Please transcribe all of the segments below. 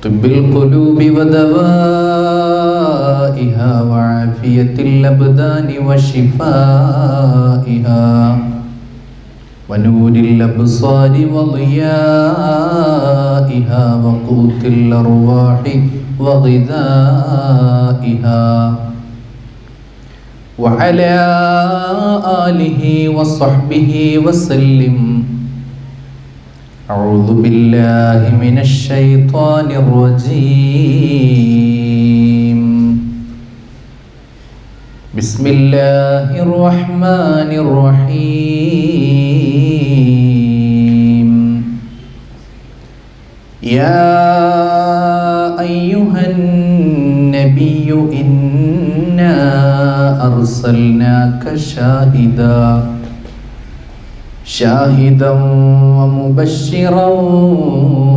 طب القلوب ودوائها وعافية الأبدان وشفائها ونور الأبصار وضيائها وقوت الأرواح وغذائها وعلى آله وصحبه وسلم. أعوذ بالله من الشيطان الرجيم. بسم الله الرحمن الرحيم. يا أيها النبي إنا أرسلناك شاهدا ومبشرا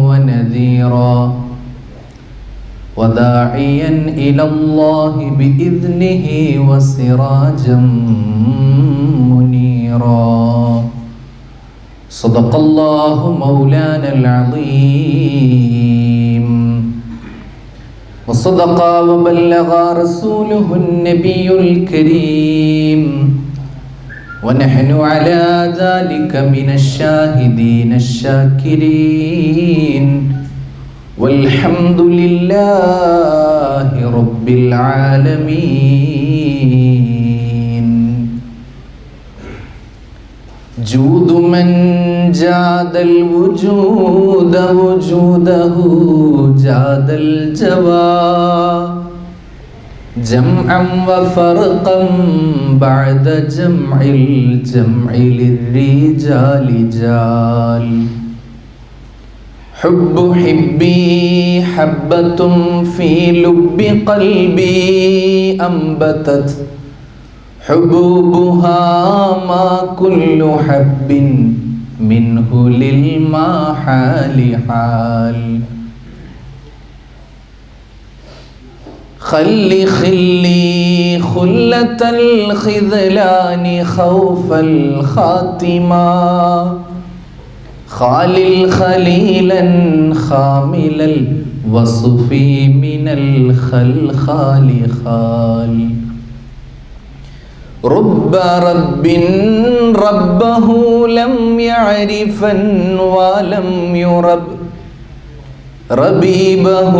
ونذيرا وداعيا إلى الله بإذنه وسراجا منيرا. صدق الله مولانا العظيم وصدق وبلغ رسوله النبي الكريم ونحن على ذلك من الشاهدين الشاكرين والحمد لله رب العالمين. جود من جاد الوجود وجوده جاد الجواد جمعا وفرقا بعد جمع الجمع للرجال جال. حب حبي حبة في لب قلبي أنبتت حبوبها ما كل حب منه للمحال حال. خلي خلة الخذلان خوف الخاتمة خالل خليلا خامل الوصف من الخلخال خال. رب رب ربه لم يعرفا ولم يرب ربيبه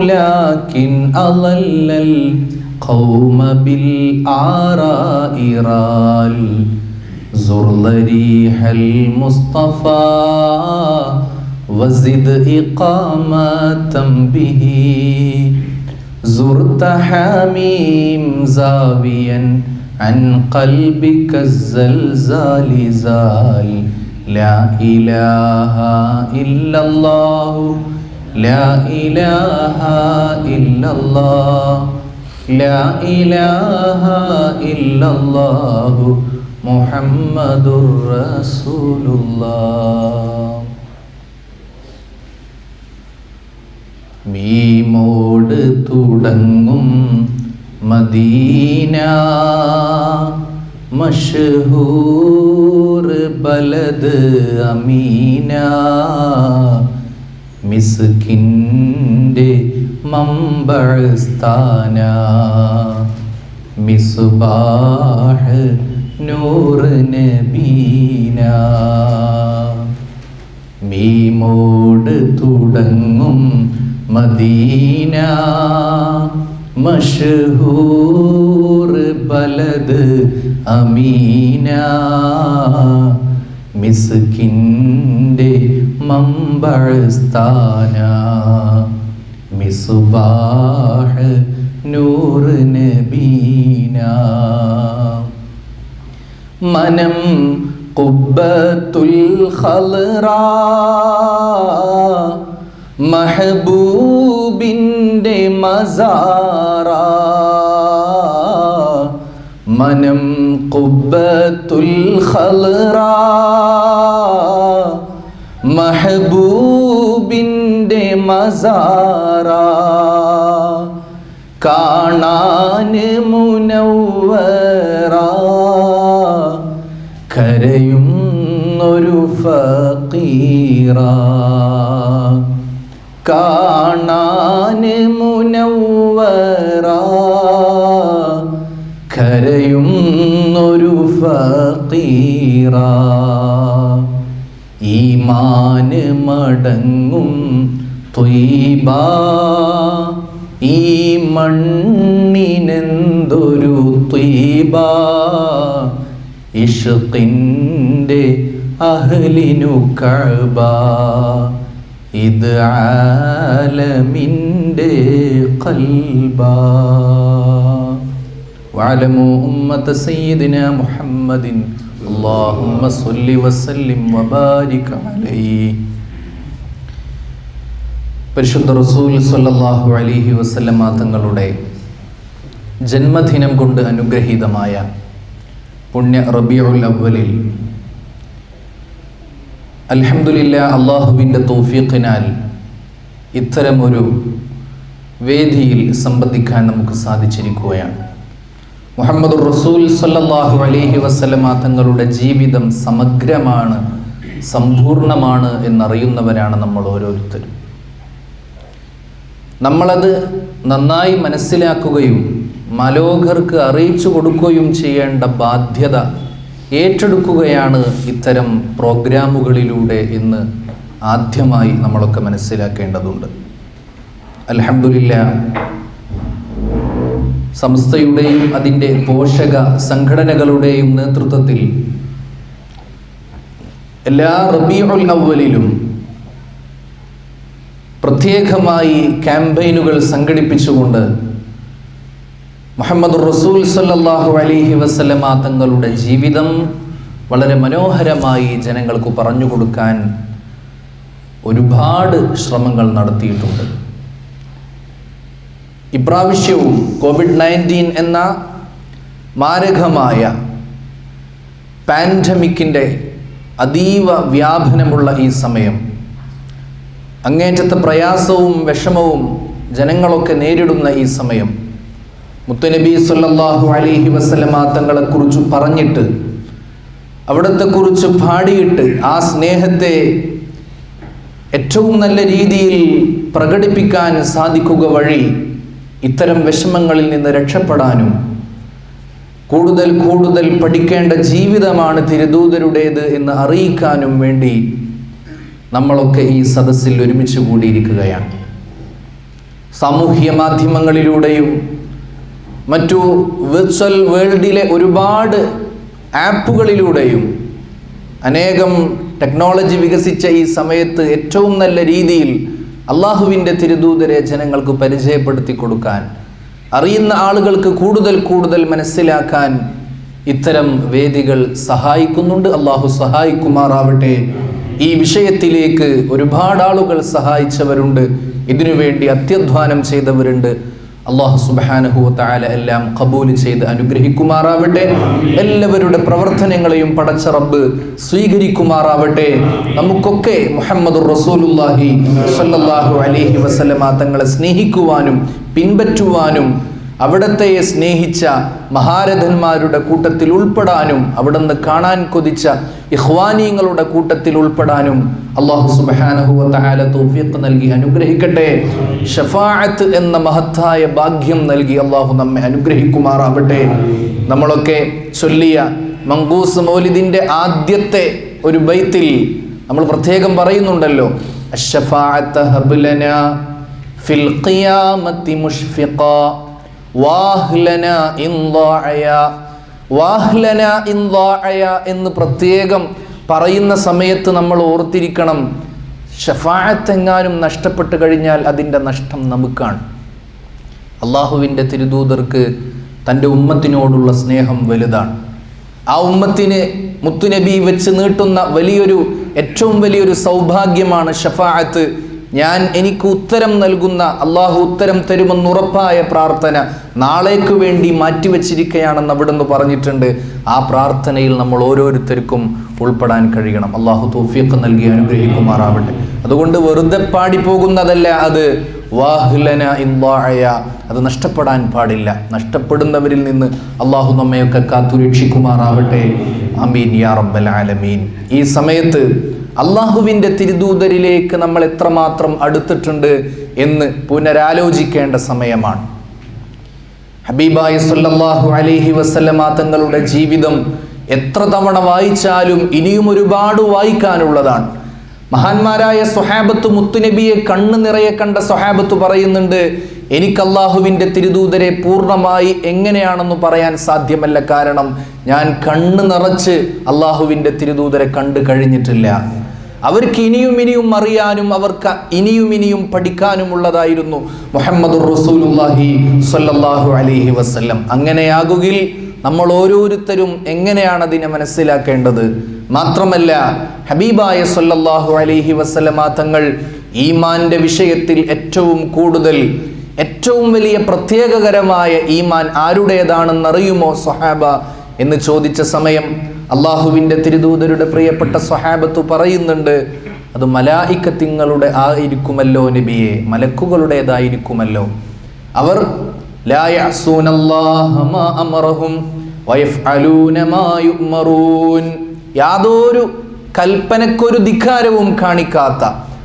لكن أضل القوم بالآراء رال. زر ضريح المصطفى وزد إقامة به زرت حميم زاويا عن قلبك الزلزال زال. لا إله إلا الله لا إله إلا الله لا إله إلا الله محمد رسول الله. മീമോട് തുടങ്ങും മദീന മഷ്ഹൂർ ബലദ് അമീന മിസ്കിൻ്റെ മമ്പസ്ഥാന മിസ്ബാഹ് നൂർ നബീന. മീമോട് തുടങ്ങും മദീന മഷ്ഹൂർ ബലദ് അമീന മിസ്കിൻ്റെ മമ്പസ്ഥാന മിസ്ബാഹ് നൂർ നബീന. മനം ഖുബ്ബത്തുൽ ഖൽറാ മഹബൂബിൻ്റെ മസാറാ. മനം ഖുബ്ബത്തുൽ ഖൽറാ മഹബൂബിൻ്റെ മസാറാ. കാണാൻ മുനവ്വറാ കരയുന്നൊരു ഫഖീറ. കാണാൻ മുനവ്വറ കരയുന്നൊരു ഫഖീറ ഈമാന് മടങ്ങും ത്വയ്ബ ഈ മണ്ണിനെന്തൊരു ത്വയ്ബ ഇഷ്ഖിൻ്റെ അഹ്ലിനു കഅബ ഇത് ആലമിൻ്റെ ഖൽബ വഅലമു ഉമ്മത സയ്യിദിനാ മുഹമ്മദിൻ അല്ലാഹുമ്മ സ്വല്ലി വസല്ലിം വബാരിക് അലൈഹി. പരിശുദ്ധ റസൂൽ സ്വല്ലല്ലാഹു അലൈഹി വസല്ലമ തങ്ങളുടെ ജന്മദിനം കൊണ്ട് അനുഗ്രഹീതമായ പുണ്യ റബീഉൽ അവ്വലിൽ അൽഹംദുലില്ലാഹ് അല്ലാഹുവിൻ്റെ തൗഫീഖിനാൽ ഇത്തരമൊരു വേദിയിൽ സംബന്ധിക്കാൻ നമുക്ക് സാധിച്ചിരിക്കുകയാണ്. മുഹമ്മദുർ റസൂൽ സ്വല്ലല്ലാഹു അലൈഹി വസല്ലമ തങ്ങളുടെ ജീവിതം സമഗ്രമാണ്, സമ്പൂർണ്ണമാണ് എന്നറിയുന്നവരാണ് നമ്മൾ ഓരോരുത്തരും. നമ്മളത് നന്നായി മനസ്സിലാക്കുകയും മാലോകർക്ക് അറിയിച്ചു കൊടുക്കുകയും ചെയ്യേണ്ട ബാധ്യത ഏറ്റെടുക്കുകയാണ് ഇത്തരം പ്രോഗ്രാമുകളിലൂടെ എന്ന് ആദ്യമായി നമ്മളൊക്കെ മനസ്സിലാക്കേണ്ടതുണ്ട്. അൽഹംദുലില്ലാഹ് സംസ്ഥയുടെയും അതിൻ്റെ പോഷക സംഘടനകളുടെയും നേതൃത്വത്തിൽ എല്ലാ റബീഉൽ അവ്വലിലും പ്രത്യേകമായി ക്യാമ്പയിനുകൾ സംഘടിപ്പിച്ചുകൊണ്ട് മുഹമ്മദുർ റസൂൽ സ്വല്ലല്ലാഹു അലൈഹി വസല്ലമ തങ്ങളുടെ ജീവിതം വളരെ മനോഹരമായി ജനങ്ങൾക്ക് പറഞ്ഞു കൊടുക്കാൻ ഒരുപാട് ശ്രമങ്ങൾ നടത്തിയിട്ടുണ്ട്. ഇപ്രാവശ്യവും COVID-19 എന്ന മാരകമായ പാൻഡമിക്കിൻ്റെ അതീവ വ്യാപനമുള്ള ഈ സമയം, അങ്ങേറ്റത്തെ പ്രയാസവും വിഷമവും ജനങ്ങളൊക്കെ നേരിടുന്ന ഈ സമയം, മുത്തുനബി സല്ലല്ലാഹു അലൈഹി വസല്ലമ തങ്ങളെക്കുറിച്ച് പറഞ്ഞിട്ട് അവിടത്തെക്കുറിച്ച് പാടിയിട്ട് ആ സ്നേഹത്തെ ഏറ്റവും നല്ല രീതിയിൽ പ്രകടിപ്പിക്കാൻ സാധിക്കുക വഴി ഇത്തരം വിഷമങ്ങളിൽ നിന്ന് രക്ഷപ്പെടാനും കൂടുതൽ കൂടുതൽ പഠിക്കേണ്ട ജീവിതമാണ് തിരുദൂതരുടേത് എന്ന് അറിയിക്കാനും വേണ്ടി നമ്മളൊക്കെ ഈ സദസ്സിൽ ഒരുമിച്ച് കൂടിയിരിക്കുകയാണ്. സാമൂഹ്യ മാധ്യമങ്ങളിലൂടെയും മറ്റു വിർച്വൽ വേൾഡിലെ ഒരുപാട് ആപ്പുകളിലൂടെയും അനേകം ടെക്നോളജി വികസിച്ച ഈ സമയത്ത് ഏറ്റവും നല്ല രീതിയിൽ അള്ളാഹുവിൻ്റെ തിരുദൂതരെ ജനങ്ങൾക്ക് പരിചയപ്പെടുത്തി കൊടുക്കാൻ, അറിയുന്ന ആളുകൾക്ക് കൂടുതൽ കൂടുതൽ മനസ്സിലാക്കാൻ ഇത്തരം വേദികൾ സഹായിക്കുന്നുണ്ട്. അള്ളാഹു സഹായിക്കുമാറാവട്ടെ. ഈ വിഷയത്തിലേക്ക് ഒരുപാട് ആളുകൾ സഹായിച്ചവരുണ്ട്, ഇതിനുവേണ്ടി അത്യധ്വാനം ചെയ്തവരുണ്ട്. അള്ളാഹു സുബ്ഹാനഹു വ തആല എല്ലാം ഖബൂൽ ചെയ്ത് അനുഗ്രഹിക്കുമാറാവട്ടെ. എല്ലാവരുടെ പ്രവർത്തനങ്ങളെയും പടച്ച റബ്ബ് സ്വീകരിക്കുമാറാവട്ടെ. നമുക്കൊക്കെ മുഹമ്മദുർ റസൂലുള്ളാഹി സ്വല്ലല്ലാഹു അലൈഹി വസല്ലമ തങ്ങളെ സ്നേഹിക്കുവാനും പിൻപറ്റുവാനും അവിടത്തെ സ്നേഹിച്ച മഹാരഥന്മാരുടെ കൂട്ടത്തിൽ ഉൾപ്പെടാനും അവിടുന്ന് കാണാൻ കൊതിച്ച ഇഖ്വാനീങ്ങളുടെ കൂട്ടത്തിൽ ഉൾപ്പെടാനും അല്ലാഹു സുബ്ഹാനഹു വ തആല തൗഫീഖ് നൽകി അനുഗ്രഹിക്കട്ടെ. ഷഫാഅത്ത് എന്ന മഹത്തായ ഭാഗ്യം നൽകി അല്ലാഹു നമ്മെ അനുഗ്രഹിക്കുമാറാവട്ടെ. നമ്മളൊക്കെ ചൊല്ലിയ മങ്കൂസ് മൗലിദിന്റെ ആദ്യത്തെ ഒരു ബൈത്തിൽ നമ്മൾ പ്രത്യേകം പറയുന്നുണ്ടല്ലോ, അശ്ശഫാഅത്ത് ഹബ്ലനാ ഫിൽ ഖിയാമത്തി മുഷ്ഫിഖാ വാഹ്ലനാ ഇൻദാഅയ എന്ന് പ്രത്യേകം പറയുന്ന സമയത്ത് നമ്മൾ ഓർത്തിരിക്കണം, ഷഫാഅത്ത് എങ്ങാനും നഷ്ടപ്പെട്ട് കഴിഞ്ഞാൽ അതിൻ്റെ നഷ്ടം നമുക്കാണ്. അള്ളാഹുവിൻ്റെ തിരുദൂതർക്ക് തൻ്റെ ഉമ്മത്തിനോടുള്ള സ്നേഹം വലുതാണ്. ആ ഉമ്മത്തിന് മുത്തുനബി വെച്ച് നീട്ടുന്ന ഏറ്റവും വലിയൊരു സൗഭാഗ്യമാണ് ഷഫാഅത്ത്. എനിക്ക് ഉത്തരം നൽകുന്ന അള്ളാഹു ഉത്തരം തരുമെന്നുറപ്പായ പ്രാർത്ഥന നാളേക്ക് വേണ്ടി മാറ്റിവെച്ചിരിക്കുകയാണെന്ന് അവിടുന്ന് പറഞ്ഞിട്ടുണ്ട്. ആ പ്രാർത്ഥനയിൽ നമ്മൾ ഓരോരുത്തർക്കും ഉൾപ്പെടാൻ കഴിയണം. അള്ളാഹു തൗഫീഖ് നൽകി അനുഗ്രഹിക്കുമാറാവട്ടെ. അതുകൊണ്ട് വെറുതെ പാടിപ്പോകുന്നതല്ല അത്. വാഹ്ലന ഇൻദാഅയ, അത് നഷ്ടപ്പെടാൻ പാടില്ല. നഷ്ടപ്പെടുന്നവരിൽ നിന്ന് അള്ളാഹു നമ്മയൊക്കെ കാത്തുരക്ഷിക്കുമാറാവട്ടെ. ആമീൻ യാ റബ്ബൽ ആലമീൻ. ഈ സമയത്ത് അള്ളാഹുവിൻ്റെ തിരുദൂതരിലേക്ക് നമ്മൾ എത്രമാത്രം അടുത്തിട്ടുണ്ട് എന്ന് പുനരാലോചിക്കേണ്ട സമയമാണ്. ഹബീബായ സല്ലല്ലാഹു അലൈഹി വസല്ലമ തങ്ങളുടെ ജീവിതം എത്ര തവണ വായിച്ചാലും ഇനിയും ഒരുപാട് വായിക്കാനുള്ളതാണ്. മഹാന്മാരായ സ്വഹാബത്ത് മുത്തുനബിയെ കണ്ണു നിറയെ കണ്ട സ്വഹാബത്ത് പറയുന്നുണ്ട്, എനിക്ക് അള്ളാഹുവിൻ്റെ തിരുദൂതരെ പൂർണ്ണമായി എങ്ങനെയാണെന്ന് പറയാൻ സാധ്യമല്ല. കാരണം ഞാൻ കണ്ണു നിറച്ച് അള്ളാഹുവിൻ്റെ തിരുദൂതരെ കണ്ടു കഴിഞ്ഞിട്ടില്ല. അവർക്ക് ഇനിയും അറിയാനും അവർക്ക് ഇനിയും പഠിക്കാനുമുള്ളതായിരുന്നു മുഹമ്മദുർ റസൂലുള്ളാഹി സ്വല്ലല്ലാഹു അലൈഹി വസല്ലം. അങ്ങനെയാകുകിൽ നമ്മൾ ഓരോരുത്തരും എങ്ങനെയാണ് അതിനെ മനസ്സിലാക്കേണ്ടത്? മാത്രമല്ല, ഹബീബായ സ്വല്ലല്ലാഹു അലൈഹി വസല്ലമ തങ്ങൾ ഈമാന്റെ വിഷയത്തിൽ ഏറ്റവും വലിയ പ്രത്യേകകരമായ ഈമാൻ ആരുടേതാണെന്നറിയുമോ സ്വഹാബ എന്ന് ചോദിച്ച സമയം അള്ളാഹുവിൻ്റെ തിരുദൂതരുടെ പ്രിയപ്പെട്ട സ്വഹാബത്ത് പറയുന്നുണ്ട്, അത് മലായിക്കത്തുകളുടെ ആയിരിക്കുമല്ലോ നബിയെ, മലക്കുകളുടേതായിരിക്കുമല്ലോ. അവർ ലാ യഅസൂനല്ലാഹ മാ അമറഹും വയഫ്അലൂന മാ യുഅ്മറൂൻ, യാതൊരു കൽപ്പനക്കൊരു ധിക്കാരവും കാണിക്കാത്ത,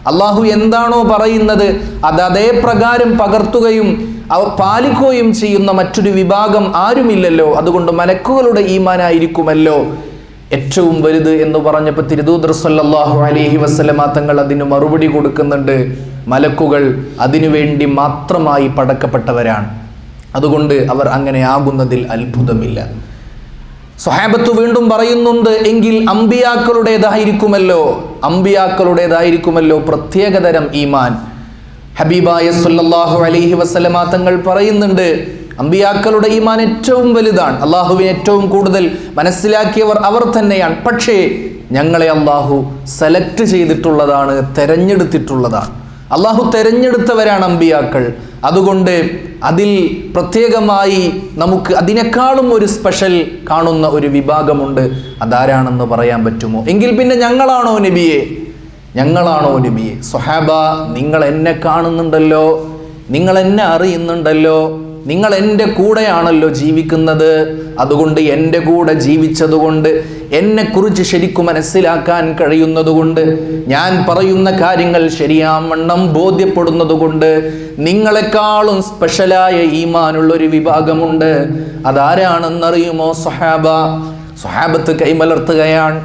അള്ളാഹു എന്താണോ പറയുന്നത് അത് അതേ പ്രകാരം പകർത്തുകയും അവ പാലിക്കുകയും ചെയ്യുന്ന മറ്റൊരു വിഭാഗം ആരുമില്ലല്ലോ. അതുകൊണ്ട് മലക്കുകളുടെ ഈമാനായിരിക്കുമല്ലോ ഏറ്റവും വലുത് എന്ന് പറഞ്ഞപ്പോൾ തിരുദൂതർ സല്ലല്ലാഹു അലൈഹി വസല്ലമ തങ്ങൾ അതിന് മറുപടി കൊടുക്കുന്നുണ്ട്, മലക്കുകൾ അതിനുവേണ്ടി മാത്രമായി പടക്കപ്പെട്ടവരാണ്, അതുകൊണ്ട് അവർ അങ്ങനെ ആകുന്നതിൽ അത്ഭുതമില്ല. സ്വഹാബത്ത് വീണ്ടും പറയുന്നുണ്ട്, എങ്കിൽ അമ്പിയാക്കളുടേതായിരിക്കുമല്ലോ പ്രത്യേകതരം ഈമാൻ. ഹബീബായ സല്ലല്ലാഹു അലൈഹി വസല്ലമ തങ്ങൾ പറയുന്നുണ്ട്, അമ്പിയാക്കളുടെ ഈമാൻ ഏറ്റവും വലുതാണ്, അള്ളാഹുവിനെ ഏറ്റവും കൂടുതൽ മനസ്സിലാക്കിയവർ അവർ തന്നെയാണ്. പക്ഷേ ഞങ്ങളെ അള്ളാഹു സെലക്ട് ചെയ്തിട്ടുള്ളതാണ്, തെരഞ്ഞെടുത്തിട്ടുള്ളതാണ്. അള്ളാഹു തെരഞ്ഞെടുത്തവരാണ് അമ്പിയാക്കൾ. അതുകൊണ്ട് അതിൽ പ്രത്യേകമായി നമുക്ക് അതിനേക്കാളും ഒരു സ്പെഷ്യൽ കാണുന്ന ഒരു വിഭാഗമുണ്ട്. അതാരാണെന്ന് പറയാൻ പറ്റുമോ? എങ്കിൽ പിന്നെ ഞങ്ങളാണോ നബിയെ? സ്വഹാബ, നിങ്ങൾ എന്നെ കാണുന്നുണ്ടല്ലോ, നിങ്ങൾ എന്നെ അറിയുന്നുണ്ടല്ലോ, നിങ്ങൾ എൻ്റെ കൂടെയാണല്ലോ ജീവിക്കുന്നത്. അതുകൊണ്ട് എൻ്റെ കൂടെ ജീവിച്ചതുകൊണ്ട്, എന്നെക്കുറിച്ച് ശരിക്കും മനസ്സിലാക്കാൻ കഴിയുന്നതുകൊണ്ട്, ഞാൻ പറയുന്ന കാര്യങ്ങൾ ശരിയാവണ്ണം ബോധ്യപ്പെടുന്നതുകൊണ്ട് നിങ്ങളെക്കാളും സ്പെഷ്യലായ ഈമാനുള്ളൊരു വിഭാഗമുണ്ട്. അതാരാണെന്നറിയുമോ സ്വഹാബ? സ്വഹാബത്ത് കൈമലർത്തുകയാണ്.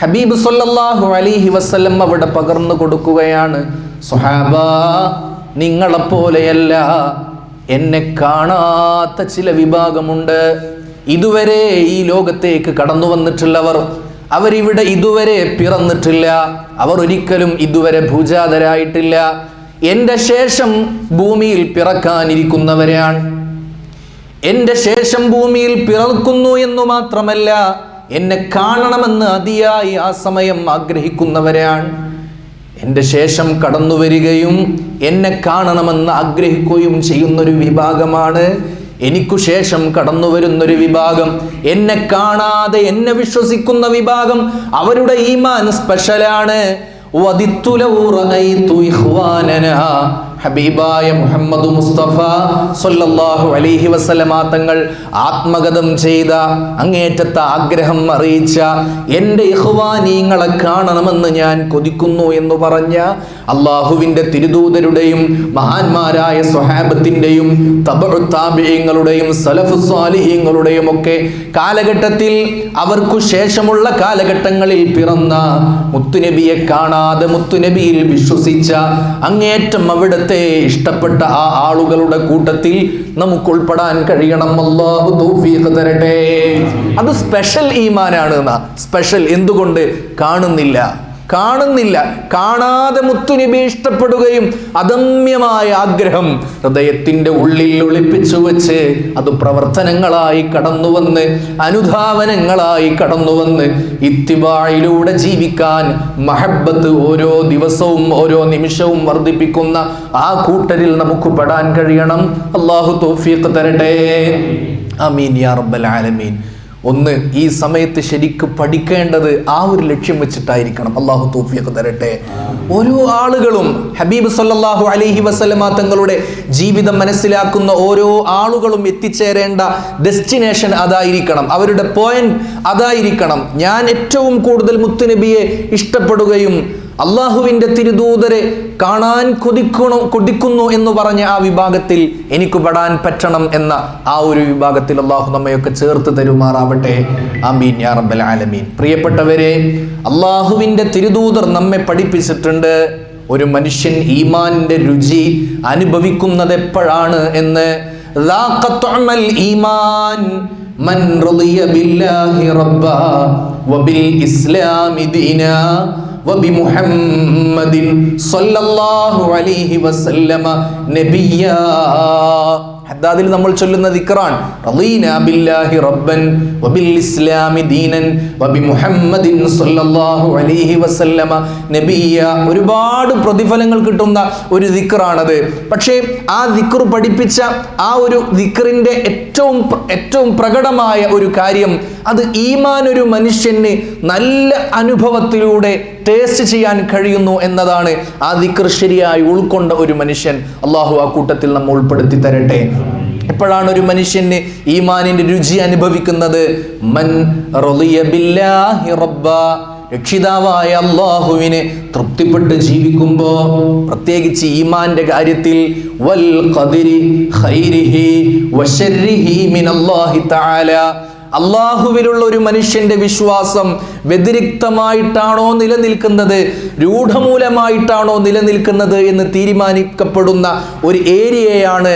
ഹബീബ് സല്ലല്ലാഹു അലൈഹി വസല്ലം അവിടെ പകർന്നു കൊടുക്കുകയാണ്, സ്വഹാബ, നിങ്ങളെപ്പോലെയല്ല എന്നെ കാണാത്ത ചില വിഭാഗമുണ്ട്. ഇതുവരെ ഈ ലോകത്തേക്ക് കടന്നു വന്നിട്ടുള്ളവർ, അവരിവിടെ ഇതുവരെ പിറന്നിട്ടില്ല, അവർ ഒരിക്കലും ഇതുവരെ ഭൂജാതരായിട്ടില്ല. എൻ്റെ ശേഷം ഭൂമിയിൽ പിറക്കാനിരിക്കുന്നവരാണ്. എൻ്റെ ശേഷം ഭൂമിയിൽ പിറക്കുന്നു എന്നു മാത്രമല്ല, എന്നെ കാണണമെന്ന് അതിയായി ആ സമയം ആഗ്രഹിക്കുന്നവരാണ്. എൻ്റെ ശേഷം കടന്നു വരികയും എന്നെ കാണണമെന്ന് ആഗ്രഹിക്കുകയും ചെയ്യുന്നൊരു വിഭാഗമാണ്. എനിക്കു ശേഷം കടന്നു വരുന്നൊരു വിഭാഗം, എന്നെ കാണാതെ എന്നെ വിശ്വസിക്കുന്ന വിഭാഗം, അവരുടെ ഈമാൻ സ്പെഷ്യലാണ്. ഹബീബായ മുഹമ്മദ് മുസ്തഫ സല്ലല്ലാഹു അലൈഹി വസല്ലമ തങ്ങൾ ആത്മഗതം ചെയ്ത, അങ്ങേറ്റത്തെ ആഗ്രഹം അറിയിച്ച, എൻ്റെ ഇഖ്വാനീങ്ങളെ കാണണമെന്ന് ഞാൻ കൊതിക്കുന്നു എന്ന് പറഞ്ഞ അള്ളാഹുവിൻ്റെ തിരുദൂതരുടെയും മഹാന്മാരായ സ്വഹാബത്തിൻ്റെയും തബഉ താബിഈങ്ങളുടെയും സലഫു സ്വാലിഹീങ്ങളുടെയും ഒക്കെ കാലഘട്ടത്തിൽ, അവർക്കു ശേഷമുള്ള കാലഘട്ടങ്ങളിൽ പിറന്ന, മുത്തുനബിയെ കാണാതെ മുത്തുനബിയിൽ വിശ്വസിച്ച, അങ്ങേറ്റം അവിടുത്തെ ഇഷ്ടപ്പെട്ട ആ ആളുകളുടെ കൂട്ടത്തിൽ നമുക്ക് ഉൾപ്പെടാൻ കഴിയണം. അല്ലാഹു തൗഫീഖ് തരട്ടെ. അത് സ്പെഷ്യൽ ഈമാനാണ്. സ്പെഷ്യൽ എന്തുകൊണ്ട്? കാണുന്നില്ല, കാണാതെ മുത്തുനബി ഇഷ്ടപ്പെടുകയും അദമ്യമായ ആഗ്രഹം ഹൃദയത്തിൻ്റെ ഉള്ളിൽ ഒളിപ്പിച്ചു വെച്ച് അത് പ്രവർത്തനങ്ങളായി കടന്നുവന്ന്, അനുധാവനങ്ങളായി കടന്നുവന്ന് ഇത്തിബായിലൂടെ ജീവിക്കാൻ മഹബ്ബത്ത് ഓരോ ദിവസവും ഓരോ നിമിഷവും വർദ്ധിപ്പിക്കുന്ന ആ കൂട്ടരിൽ നമുക്ക് പെടാൻ കഴിയണം. അല്ലാഹു തൗഫീഖ് തരട്ടെ. ആമീൻ യാ റബ്ബൽ ആലമീൻ. ഒന്ന് ഈ സമയത്ത് ശരിക്കും പഠിക്കേണ്ടത് ആ ഒരു ലക്ഷ്യം വെച്ചിട്ടായിരിക്കണം. അള്ളാഹു തൗഫീഖ് തരട്ടെ. ഓരോ ആളുകളും ഹബീബ് സല്ലല്ലാഹു അലൈഹി വസല്ലമ തങ്ങളുടെ ജീവിതം മനസ്സിലാക്കുന്ന ഓരോ ആളുകളും എത്തിച്ചേരേണ്ട ഡെസ്റ്റിനേഷൻ അതായിരിക്കണം, അവരുടെ പോയിന്റ് അതായിരിക്കണം. ഞാൻ ഏറ്റവും കൂടുതൽ മുത്തുനബിയെ ഇഷ്ടപ്പെടുകയും അള്ളാഹുവിൻ്റെ തിരുദൂതരെ കാണാൻ കൊതിക്കുന്നു എന്ന് പറഞ്ഞ ആ വിഭാഗത്തിൽ എനിക്ക് പെടാൻ പറ്റണം എന്ന ആ ഒരു വിഭാഗത്തിൽ അള്ളാഹു നമ്മയൊക്കെ ചേർത്ത് തരുമാറാവട്ടെ. ആമീൻ യാ റബ്ബൽ ആലമീൻ. പ്രിയപ്പെട്ടവരെ, അള്ളാഹുവിൻ്റെ തിരുദൂതർ നമ്മെ പഠിപ്പിച്ചിട്ടുണ്ട് ഒരു മനുഷ്യൻ ഈമാനിന്റെ രുചി അനുഭവിക്കുന്നത് എപ്പോഴാണ് എന്ന്. ഈമാൻ മൻ റളിയ ബില്ലാഹി റബ്ബാ വബിൽ ഇസ്ലാമി ദീനാ വബിമുഹമ്മദിൻ സ്വല്ലല്ലാഹു അലൈഹി വസല്ലമ നബിയ്യാ. ഹദ്ദാദിൽ നമ്മൾ ചൊല്ലുന്ന ദിക്റാൻ റളീനാ ബില്ലാഹി റബ്ബൻ വബിൽ ഇസ്ലാമി ദീനൻ വബിമുഹമ്മദിൻ സ്വല്ലല്ലാഹു അലൈഹി വസല്ലമ നബിയ്യ. ഒരുപാട് പ്രതിഫലങ്ങൾ കിട്ടുന്ന ഒരു ദിക്റാണത്. പക്ഷേ ആ ദിക്ർ പഠിപ്പിച്ച ആ ഒരു ദിക്റിന്റെ ഏറ്റവും പ്രകടമായ ഒരു കാര്യം, അത് ഈമാൻ ഒരു മനുഷ്യന് നല്ല അനുഭവത്തിലൂടെ ടേസ്റ്റ് ചെയ്യാൻ കഴിയുന്നു എന്നതാണ്. ആ ദിക്ർ ശരിയായി ഉൾക്കൊണ്ട ഒരു മനുഷ്യൻ അള്ളാഹു ആ കൂട്ടത്തിൽ നമ്മൾ ഉൾപ്പെടുത്തി തരട്ടെ. എപ്പോഴാണ് ഒരു മനുഷ്യന് ഈമാനിന്റെ രുചി അനുഭവിക്കുന്നത്? മൻ റളിയ ബില്ലാഹി റബ്ബാ, രക്ഷിതാവായ അല്ലാഹുവിനെ തൃപ്തിപ്പെട്ട് ജീവിക്കുമ്പോ, പ്രത്യേകിച്ച് ഈമാന്റെ കാര്യത്തിൽ, വൽ ഖദരി ഖൈരിഹി വശർരിഹി മിനല്ലാഹി തആല, അള്ളാഹുവിലുള്ള ഒരു മനുഷ്യന്റെ വിശ്വാസം വ്യതിരിക്തമായിട്ടാണോ നിലനിൽക്കുന്നത്, രൂഢമൂലമായിട്ടാണോ നിലനിൽക്കുന്നത് എന്ന് തീരുമാനിക്കപ്പെടുന്ന ഒരു ഏരിയയാണ്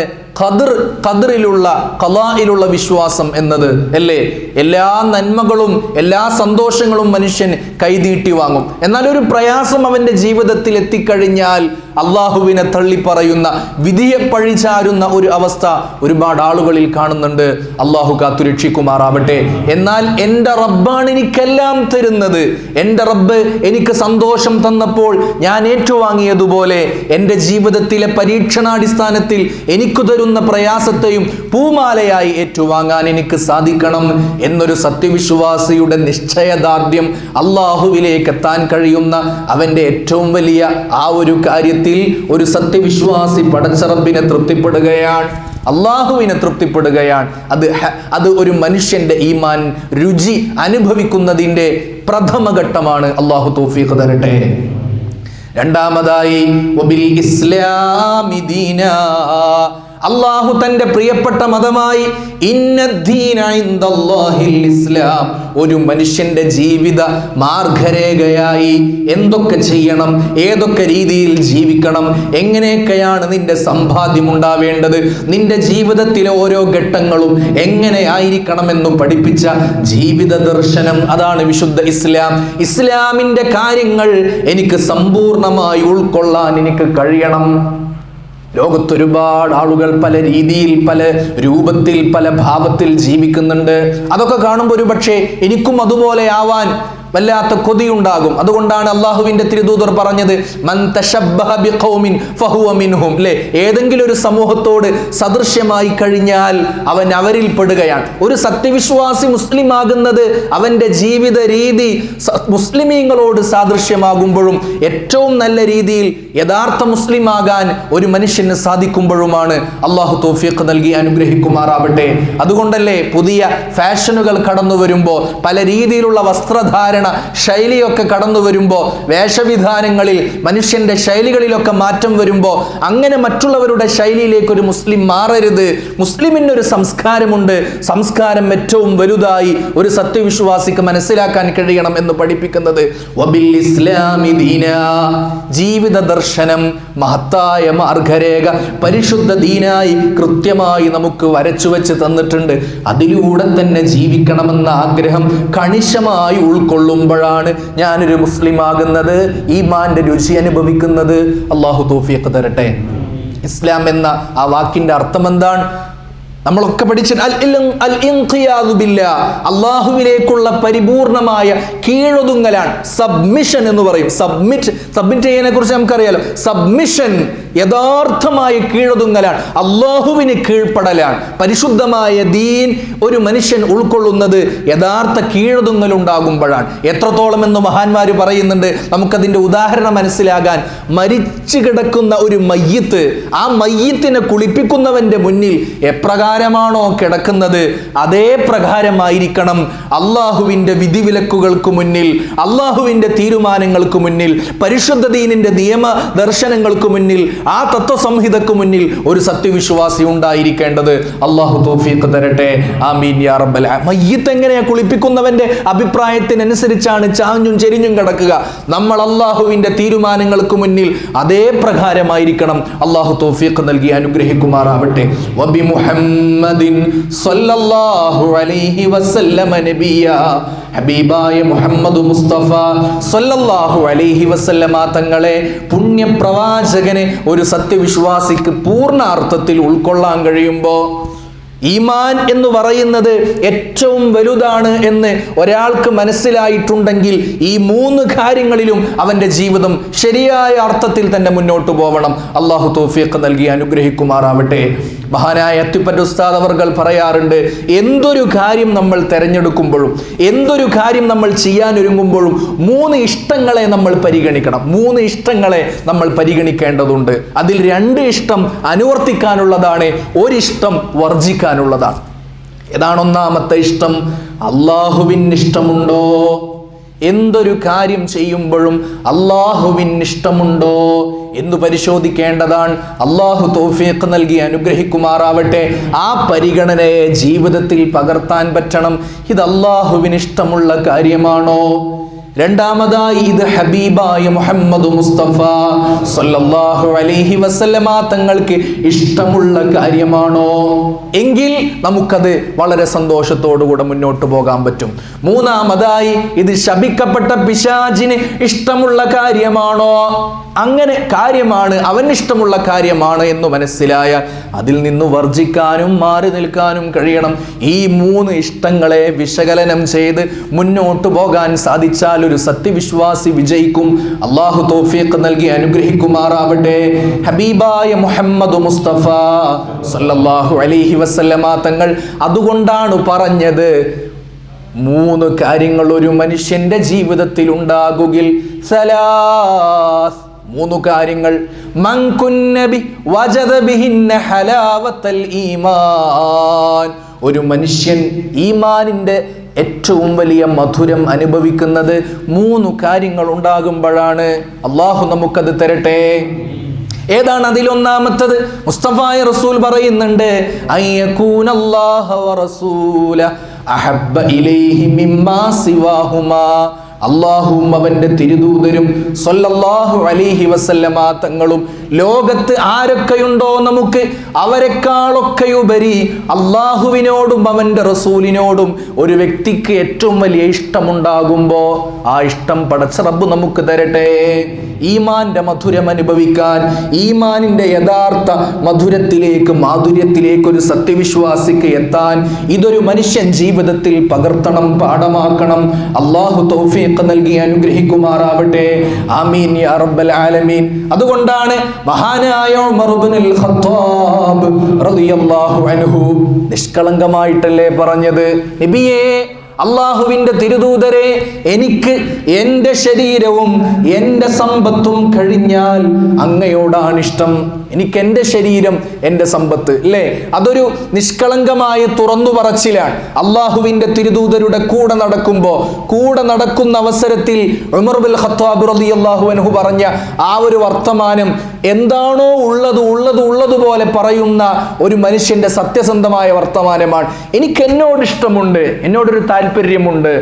ഖദറിലുള്ള ഖലായിലുള്ള വിശ്വാസം എന്നത്, അല്ലേ? എല്ലാ നന്മകളും എല്ലാ സന്തോഷങ്ങളും മനുഷ്യൻ കൈനീട്ടി വാങ്ങും. എന്നാൽ ഒരു പ്രയാസം അവന്റെ ജീവിതത്തിൽ എത്തിക്കഴിഞ്ഞാൽ അള്ളാഹുവിനെ തള്ളിപ്പറയുന്ന, വിധിയെ പഴിചാരുന്ന ഒരു അവസ്ഥ ഒരുപാട് ആളുകളിൽ കാണുന്നുണ്ട്. അള്ളാഹു കാത്തുരക്ഷിക്കുമാറാവട്ടെ. എന്നാൽ എൻ്റെ റബ്ബാണ് എനിക്കെല്ലാം തരുന്നത്, എൻ്റെ റബ്ബ് എനിക്ക് സന്തോഷം തന്നപ്പോൾ ഞാൻ ഏറ്റുവാങ്ങിയതുപോലെ എൻ്റെ ജീവിതത്തിലെ പരീക്ഷണാടിസ്ഥാനത്തിൽ എനിക്ക് തരുന്ന പ്രയാസത്തെയും പൂമാലയായി ഏറ്റുവാങ്ങാൻ എനിക്ക് സാധിക്കണം എന്നൊരു സത്യവിശ്വാസിയുടെ നിശ്ചയദാർഢ്യം, അള്ളാഹുവിലേക്ക് എത്താൻ കഴിയുന്ന അവൻ്റെ ഏറ്റവും വലിയ ആ ഒരു കാര്യത്തിൽ ഒരു സത്യവിശ്വാസി പടച്ച റബ്ബിനെ തൃപ്തിപ്പെടുകയാണ്, അള്ളാഹുവിനെ തൃപ്തിപ്പെടുകയാണ്. അത് ഒരു മനുഷ്യന്റെ ഈമാൻ രുചി അനുഭവിക്കുന്നതിൻ്റെ പ്രഥമഘട്ടമാണ്. അള്ളാഹു തൗഫീഖ് തരട്ടെ. രണ്ടാമതായി വബിൽ ഇസ്ലാമി ദീനാ, അള്ളാഹു തന്റെ പ്രിയപ്പെട്ട മതമായി ഇന്നദ്ദീന ഇൻദല്ലാഹിൽ ഇസ്ലാം, ഒരു മനുഷ്യന്റെ ജീവിത മാർഗരേഖയായി എന്തൊക്കെ ചെയ്യണം, ഏതൊക്കെ രീതിയിൽ ജീവിക്കണം, എങ്ങനെയൊക്കെയാണ് നിന്റെ സമ്പാദ്യം ഉണ്ടാവേണ്ടത്, നിന്റെ ജീവിതത്തിലെ ഓരോ ഘട്ടങ്ങളും എങ്ങനെ ആയിരിക്കണമെന്ന് പഠിപ്പിച്ച ജീവിത ദർശനം, അതാണ് വിശുദ്ധ ഇസ്ലാം. ഇസ്ലാമിന്റെ കാര്യങ്ങൾ എനിക്ക് സമ്പൂർണമായി ഉൾക്കൊള്ളാൻ എനിക്ക് കഴിയണം. ലോകത്തൊരുപാട് ആളുകൾ പല രീതിയിൽ, പല രൂപത്തിൽ, പല ഭാവത്തിൽ ജീവിക്കുന്നുണ്ട്. അതൊക്കെ കാണുമ്പോൾ ഒരു പക്ഷേ എനിക്കും അതുപോലെ ആവാൻ വല്ലാത്ത കൊതിയുണ്ടാകും. അതുകൊണ്ടാണ് അള്ളാഹുവിന്റെ തിരുദൂതർ പറഞ്ഞത്, മൻ തശബ്ബഹ ബിഖൗമിൻ ഫഹുവ മിൻഹും, അല്ലേ? ഏതെങ്കിലും ഒരു സമൂഹത്തോട് സദൃശ്യമായി കഴിഞ്ഞാൽ അവൻ അവരിൽ പെടുകയാണ്. ഒരു സത്യവിശ്വാസി മുസ്ലിം ആകുന്നത് അവന്റെ ജീവിത രീതി മുസ്ലിമീങ്ങളോട് സാദൃശ്യമാകുമ്പോഴും ഏറ്റവും നല്ല രീതിയിൽ യഥാർത്ഥ മുസ്ലിം ആകാൻ ഒരു മനുഷ്യന് സാധിക്കുമ്പോഴുമാണ്. അള്ളാഹു തൗഫീഖ് നൽകി അനുഗ്രഹിക്കുമാറാവട്ടെ. അതുകൊണ്ടല്ലേ പുതിയ ഫാഷനുകൾ കടന്നു വരുമ്പോൾ, പല രീതിയിലുള്ള വസ്ത്രധാരണ ശൈലിയൊക്കെ കടന്നു വരുമ്പോൾ, വേഷവിധാനങ്ങളിൽ മനുഷ്യന്റെ ശൈലികളിലൊക്കെ മാറ്റം വരുമ്പോൾ, അങ്ങനെ മറ്റുള്ളവരുടെ ശൈലിയിലേക്ക് ഒരു മുസ്ലിം മാറരുത്. മുസ്ലിമിനൊരു സംസ്കാരമുണ്ട്. സംസ്കാരം ഏറ്റവും വലുതായി ഒരു സത്യവിശ്വാസിക്ക് മനസ്സിലാക്കാൻ കഴിയണം എന്ന് പഠിപ്പിക്കുന്നത് വബിൽ ഇസ്ലാമി ദീനാ, ജീവിത ദർശനം, മഹത്തായ മാർഗരേഖ പരിശുദ്ധ ദീനായി കൃത്യമായി നമുക്ക് വരച്ചു വെച്ച് തന്നിട്ടുണ്ട്. അതിലൂടെ തന്നെ ജീവിക്കണമെന്ന ആഗ്രഹം കണിശമായി ഉൾക്കൊള്ളുമ്പോഴാണ് ഞാനൊരു മുസ്ലിം ആകുന്നത്, ഈമാന്റെ രുചി അനുഭവിക്കുന്നത്. അള്ളാഹു തൗഫീഖ് തരട്ടെ. ഇസ്ലാം എന്ന ആ വാക്കിന്റെ അർത്ഥം എന്താണ്? നമ്മളൊക്കെ പഠിച്ചിട്ട് അള്ളാഹുവിലേക്കുള്ള പരിപൂർണമായ കീഴൊതുങ്ങലാണ്. സബ്മിഷൻ എന്ന് പറയും. സബ്മിറ്റ് ചെയ്യാനെ കുറിച്ച് നമുക്കറിയാലോ. സബ്മിഷൻ, യഥാർത്ഥമായ കീഴൊതുങ്ങലാണ്, അള്ളാഹുവിന് കീഴ്പ്പെടലാണ്. പരിശുദ്ധമായ ദീൻ ഒരു മനുഷ്യൻ ഉൾക്കൊള്ളുന്നത് യഥാർത്ഥ കീഴൊതുങ്ങലുണ്ടാകുമ്പോഴാണ്. എത്രത്തോളം എന്ന് മഹാന്മാർ പറയുന്നുണ്ട്. നമുക്കതിൻ്റെ ഉദാഹരണം മനസ്സിലാകാൻ, മരിച്ചു കിടക്കുന്ന ഒരു മയ്യിത്ത്, ആ മയ്യിത്തിനെ കുളിപ്പിക്കുന്നവന്റെ മുന്നിൽ എപ്രകാരമാണോ കിടക്കുന്നത് അതേ പ്രകാരമായിരിക്കണം അള്ളാഹുവിൻ്റെ വിധിവിലക്കുകൾക്ക് മുന്നിൽ, അള്ളാഹുവിൻ്റെ തീരുമാനങ്ങൾക്ക് മുന്നിൽ, പരിശുദ്ധ ദീനിൻ്റെ നിയമ ദർശനങ്ങൾക്ക് മുന്നിൽ, ആ തത്വസംഹിതക്ക് മുന്നിൽ ഒരു സത്യവിശ്വാസി ഉണ്ടായിരിക്കേണ്ടത്. അള്ളാഹു തൗഫീഖ് തരട്ടെ. ആമീൻ യാ റബ്ബൽ ആലമീൻ. മയ്യിത്ത് എങ്ങനെയാ കുളിപ്പിക്കുന്നവന്റെ അഭിപ്രായത്തിനനുസരിച്ചാണ് ചാഞ്ഞും ചെരിഞ്ഞും കിടക്കുക. നമ്മൾ അള്ളാഹുവിൻ്റെ തീരുമാനങ്ങൾക്ക് മുന്നിൽ അതേ പ്രകാരമായിരിക്കണം. അള്ളാഹു തൗഫീഖ് നൽകി അനുഗ്രഹിക്കുമാറാവട്ടെ. വബി മുഹമ്മദിൻ സ്വല്ലല്ലാഹു അലൈഹി വസല്ലമ നബിയ, ഹബീബായ മുഹമ്മദ് മുസ്തഫ സ്വല്ലല്ലാഹു അലൈഹി വസല്ലമ തങ്ങളെ, പുണ്യപ്രവാചകനെ ഒരു സത്യവിശ്വാസിക്ക് പൂർണ്ണ അർത്ഥത്തിൽ ഉൾക്കൊള്ളാൻ കഴിയുമ്പോൾ, ഈമാൻ എന്ന് പറയുന്നത് ഏറ്റവും വലുതാണ് എന്ന് ഒരാൾക്ക് മനസ്സിലായിട്ടുണ്ടെങ്കിൽ ഈ 3 കാര്യങ്ങളിലും അവൻ്റെ ജീവിതം ശരിയായ അർത്ഥത്തിൽ തന്നെ മുന്നോട്ട് പോകണം. അള്ളാഹു തൗഫീഖ് നൽകി അനുഗ്രഹിക്കുമാറാവട്ടെ. മഹാനായ അത്തിപ്പറ്റ ഉസ്താദ് അവർകൾ പറയാറുണ്ട്, എന്തൊരു കാര്യം നമ്മൾ തിരഞ്ഞെടുക്കുമ്പോഴും, എന്തൊരു കാര്യം നമ്മൾ ചെയ്യാനൊരുങ്ങുമ്പോഴും 3 ഇഷ്ടങ്ങളെ നമ്മൾ പരിഗണിക്കണം. 3 ഇഷ്ടങ്ങളെ നമ്മൾ പരിഗണിക്കേണ്ടതുണ്ട്. അതിൽ 2 ഇഷ്ടം അനുവർത്തിക്കാനുള്ളതാണ്, 1 ഇഷ്ടം വർജിക്കാനുള്ളതാണ്. ഏതാണ് ഒന്നാമത്തെ ഇഷ്ടം? അള്ളാഹുവിന് ഇഷ്ടമുണ്ടോ? എന്തൊരു കാര്യം ചെയ്യുമ്പോഴും അള്ളാഹുവിന് ഇഷ്ടമുണ്ടോ എന്ന് പരിശോധിക്കേണ്ടതാണ്. അള്ളാഹു തൗഫീഖ് നൽകി അനുഗ്രഹിക്കുമാറാവട്ടെ. ആ പരിഗണനയെ ജീവിതത്തിൽ പകർത്താൻ പറ്റണം. ഇത് അള്ളാഹുവിന് ഇഷ്ടമുള്ള കാര്യമാണോ? രണ്ടാമതായി, ഇത് ഹബീബായ മുഹമ്മദ് മുസ്തഫ സല്ലല്ലാഹു അലൈഹി വസല്ലമ തങ്ങൾക്ക് ഇഷ്ടമുള്ള കാര്യമാണോ? എങ്കിൽ നമുക്കത് വളരെ സന്തോഷത്തോടുകൂടെ മുന്നോട്ട് പോകാൻ പറ്റും. മൂന്നാമതായി, ഇത് ശപിക്കപ്പെട്ട പിശാചിന് ഇഷ്ടമുള്ള കാര്യമാണോ? അങ്ങനെ കാര്യമാണ്, അവന് ഇഷ്ടമുള്ള കാര്യമാണ് എന്ന് മനസ്സിലായാൽ അതിൽ നിന്ന് വർജിക്കാനും മാറി നിൽക്കാനും കഴിയണം. ഈ 3 ഇഷ്ടങ്ങളെ വിശകലനം ചെയ്ത് മുന്നോട്ട് പോകാൻ സാധിച്ചാൽ ഒരു സത്യവിശ്വാസി വിജയിക്കും. അള്ളാഹു തൗഫീഖ് നൽകി അനുഗ്രഹിക്കുമാറാവട്ടെ. ഹബീബായ മുഹമ്മദ് മുസ്തഫ സല്ലല്ലാഹു അലൈഹി വസല്ലമ തങ്ങൾ അതുകൊണ്ടാണ് പറഞ്ഞത്, 3 കാര്യങ്ങൾ ഒരു മനുഷ്യന്റെ ജീവിതത്തിൽ ഉണ്ടാകുകിൽ, 3 കാര്യങ്ങൾ, മൻ കുന്നബി വജദ ബിഹിന്ന ഹലാവത്തൽ ഈമാൻ. ഒരു മനുഷ്യൻ ഈമാനിന്റെ ഏറ്റവും വലിയ മധുരം അനുഭവിക്കുന്നത് 3 കാര്യങ്ങൾ ഉണ്ടാകുമ്പോഴാണ്. അള്ളാഹു നമുക്കത് തരട്ടെ. ഏതാണ് അതിലൊന്നാമത്തത്? മുസ്തഫായ റസൂൽ പറയുന്നുണ്ട്, അയ്യകൂനല്ലാഹ വറസൂല അഹബ്ബ ഇലൈഹി മിമ്മാ സിവാഹുമാ. അള്ളാഹുവും അവന്റെ തിരുദൂതരും സല്ലല്ലാഹു അലൈഹി വസല്ലമ തങ്ങളും ലോകത്ത് ആരൊക്കെയുണ്ടോ നമുക്ക് അവരെക്കാളൊക്കെയുപരി അള്ളാഹുവിനോടും അവന്റെ റസൂലിനോടും ഒരു വ്യക്തിക്ക് ഏറ്റവും വലിയ ഇഷ്ടമുണ്ടാകുമ്പോൾ ആ ഇഷ്ടം പടച്ച റബ്ബ് നമുക്ക് തരട്ടെ. ഈമാന്റെ മധുരം അനുഭവിക്കാൻ, ഈമാനിന്റെ യഥാർത്ഥ മധുരത്തിലേക്ക്, മാധുര്യത്തിലേക്ക് ഒരു സത്യവിശ്വാസിക്ക് എത്താൻ ഇതൊരു മനുഷ്യൻ ജീവിതത്തിൽ പകർത്തണം, പാഠമാക്കണം. അള്ളാഹു തൗഫീഖ് നൽകി അനുഗ്രഹിക്കുമാറാവട്ടെ. ആമീൻ യാ റബ്ബൽ ആലമീൻ. അതുകൊണ്ടാണ് മഹാനായ ഉമർ ഇബ്നുൽ ഖത്താബ് റളിയല്ലാഹു അൻഹു നിഷ്കളങ്കമായിട്ടല്ലേ പറഞ്ഞത്, നബിയേ, അള്ളാഹുവിന്റെ തിരുദൂതരെ, എനിക്ക് എൻ്റെ ശരീരവും എൻ്റെ സമ്പത്തും കഴിഞ്ഞാൽ അങ്ങയോടാണ് ഇഷ്ടം. എനിക്ക് എൻ്റെ ശരീരം, എൻ്റെ സമ്പത്ത്, അല്ലേ? അതൊരു നിഷ്കളങ്കമായ തുറന്നു പറച്ചിലാണ്. അള്ളാഹുവിന്റെ തിരുദൂതരുടെ കൂടെ നടക്കുന്ന അവസരത്തിൽ ഉമർ ഇബ്നുൽ ഖത്താബ് റളിയല്ലാഹു അൻഹു പറഞ്ഞ ആ ഒരു വർത്തമാനം എന്താണോ ഉള്ളതുപോലെ പറയുന്ന ഒരു മനുഷ്യന്റെ സത്യസന്ധമായ വർത്തമാനമാണ്. എനിക്ക് എന്നോട് ഇഷ്ടമുണ്ട്, എന്നോടൊരു താല്പര്യമുണ്ട്,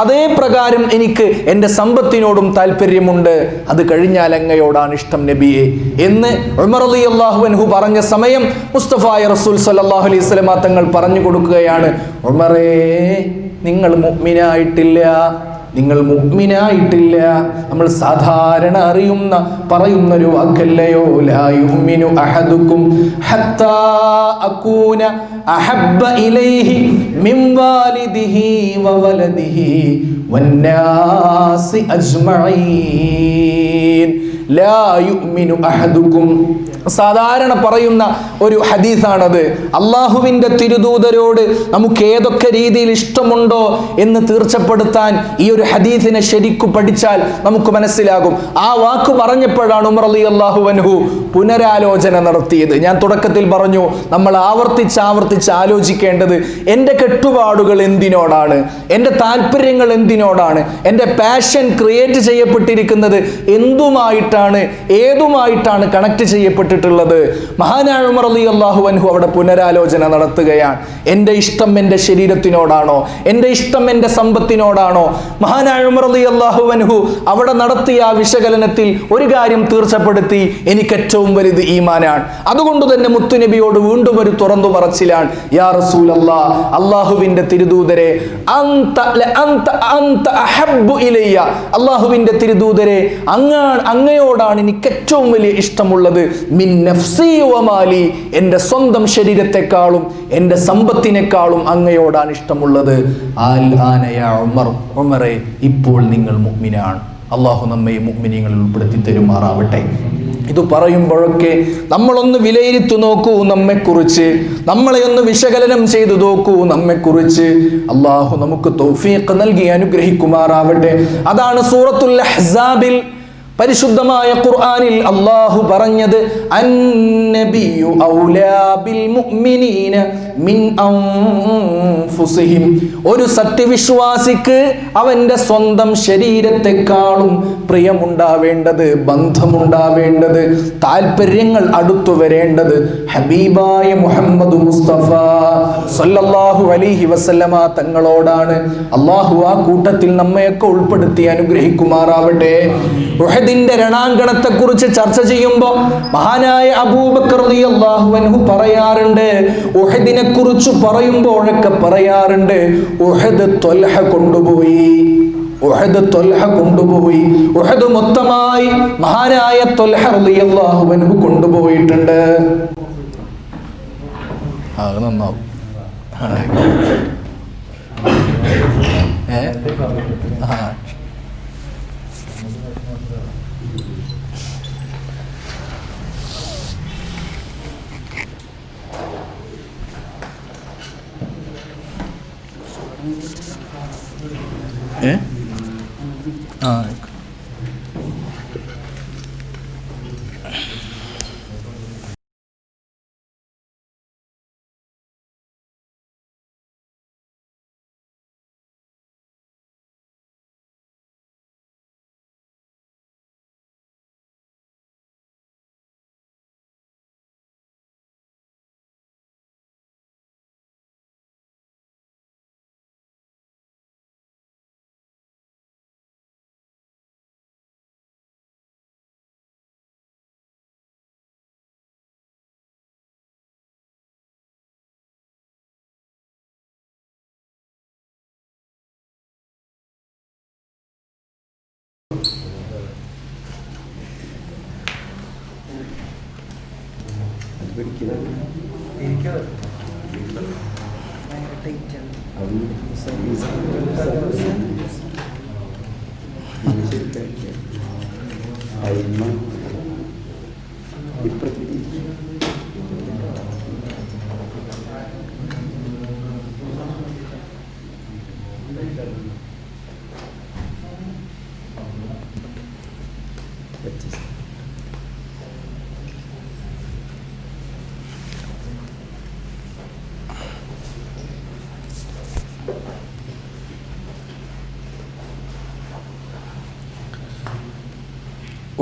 അതേ പ്രകാരം എനിക്ക് എൻ്റെ സമ്പത്തിനോടും താല്പര്യമുണ്ട്, അത് കഴിഞ്ഞാൽ അങ്ങയോടാണ് ഇഷ്ടം നബിയെ എന്ന് ഉമർ റളിയല്ലാഹു അൻഹു പറഞ്ഞ സമയം മുസ്തഫായ റസൂൽ സല്ലല്ലാഹു അലൈഹി വസല്ലം തങ്ങൾ പറഞ്ഞു കൊടുക്കുകയാണ്, ഉമറേ, നിങ്ങൾ മുഅ്മിനായിട്ടില്ല. നമ്മൾ സാധാരണ പറയുന്നൊരു വാക്കല്ലയോ, ലാ യുഅ്മിനു അഹദുക്കും ഹത്താ അകൂന അഹബ്ബ ഇലൈഹി മിൻ വാലിദിഹി വവലദിഹി വന്നാസി അജ്മഈൻ. ലാ യുഅ്മിനു അഹദുക്കും. സാധാരണ പറയുന്ന ഒരു ഹദീസാണത്. അള്ളാഹുവിൻ്റെ തിരുദൂതരോട് നമുക്ക് ഏതൊക്കെ രീതിയിൽ ഇഷ്ടമുണ്ടോ എന്ന് തീർച്ചപ്പെടുത്താൻ ഈ ഒരു ഹദീസിനെ ശരിക്കു പഠിച്ചാൽ നമുക്ക് മനസ്സിലാകും. ആ വാക്ക് പറഞ്ഞപ്പോഴാണ് ഉമർ റളിയല്ലാഹു അൻഹു പുനരാലോചന നടത്തിയത്. ഞാൻ തുടക്കത്തിൽ പറഞ്ഞു, നമ്മൾ ആവർത്തിച്ച് ആലോചിക്കേണ്ടത് എൻ്റെ കെട്ടുപാടുകൾ എന്തിനോടാണ്, എൻ്റെ താല്പര്യങ്ങൾ എന്തിനോടാണ്, എൻ്റെ പാഷൻ ക്രിയേറ്റ് ചെയ്യപ്പെട്ടിരിക്കുന്നത് എന്തുമായിട്ടാണ്, ഏതുമായിട്ടാണ് കണക്ട് ചെയ്യപ്പെട്ടിട്ടുള്ളത്. മഹാനായ ഉമർ റളിയല്ലാഹു അൻഹു അവിടെ പുനരാലോചന നടത്തുകയാണ്. എൻ്റെ ഇഷ്ടം എൻ്റെ ശരീരത്തിനോടാണോ, എൻ്റെ ഇഷ്ടം എൻ്റെ സമ്പത്തിനോടാണോ? മഹാനായ ഉമർ റളിയല്ലാഹു അൻഹു അവിടെ നടത്തിയ ആ വിശകലനത്തിൽ ഒരു കാര്യം തീർച്ചപ്പെടുത്തി, എനിക്ക് ഏറ്റവും വലുത് ഈമാനാണ്. അതുകൊണ്ട് തന്നെ മുത്തുനബിയോട് വീണ്ടും ഒരു തുറന്നു പറച്ചിലാണ്, യാ റസൂലല്ലാഹ്, അള്ളാഹുവിൻ്റെ തിരുദൂതരെ, അള്ളാഹുവിൻ്റെ തിരുദൂതരെ, അങ്ങയോടാണ് എനിക്ക് ഏറ്റവും വലിയ ഇഷ്ടമുള്ളത്. മിൻ നഫ്സി വ മാലി, എൻ്റെ സ്വന്തം ശരീരത്തെക്കാളും എൻ്റെ സമ്പത്തിനേക്കാളും അങ്ങയോടാണ് ഇഷ്ടമുള്ളത്. ആൽ ആന യാ ഉമർ, ഉമറേ, ഇപ്പോൾ നിങ്ങൾ മുഅ്മിനാണ്. അള്ളാഹു നമ്മെ മുഅ്മിനീങ്ങളിൽ ഉൾപ്പെടുത്തി തരുമാറാവട്ടെ. ഇത് പറയുമ്പോഴൊക്കെ നമ്മളൊന്ന് വിലയിരുത്തി നോക്കൂ നമ്മെക്കുറിച്ച്, നമ്മളെ ഒന്ന് വിശകലനം ചെയ്തു നോക്കൂ നമ്മെക്കുറിച്ച്. അള്ളാഹു നമുക്ക് തൗഫീഖ് നൽകി അനുഗ്രഹിക്കുമാറാവട്ടെ. അതാണ് സൂറത്തുൽ അഹ്സാബിൽ പരിശുദ്ധമായ ഖുർആനിൽ അല്ലാഹു പറഞ്ഞത്, അന്നബിയു ഔലാ ബിൽ മുഅ്മിനീന മിൻ അൻഫുസിഹിം. ഒരു സത്യവിശ്വാസിക്ക് അവന്റെ സ്വന്തം ശരീരത്തെക്കാളും പ്രിയമുണ്ടാവേണ്ടത്, ബന്ധമുണ്ടാവേണ്ടത്, താല്പര്യങ്ങൾ അടുത്തു വരേണ്ടത് ഹബീബായ മുഹമ്മദ് മുസ്തഫ സല്ലല്ലാഹു അലൈഹി വസല്ലമ തങ്ങളോടാണ്. അല്ലാഹു ആ കൂട്ടത്തിൽ നമ്മയൊക്കെ ഉൾപ്പെടുത്തി അനുഗ്രഹിക്കുമാറാവട്ടെ. ഉഹദിന്റെ രണാങ്കണത്തെ കുറിച്ച് ചർച്ച ചെയ്യുമ്പോൾ മഹാനായ അബൂബക്കർ റളിയല്ലാഹു അൻഹു പറയാറുണ്ട്, ഉഹദിനെ കുറിച്ച് പറയുമ്പോഴൊക്കെ പറയാറുണ്ട്, ഉഹദ് ത്വൽഹ കൊണ്ടുപോയി, ഉഹദ് ത്വൽഹ കൊണ്ടുപോയി. ഉഹദ് മൊത്തമായി മഹാനായ ത്വൽഹ റളിയല്ലാഹു അൻഹു കൊണ്ടുപോയിട്ടുണ്ട്. നന്നാവും.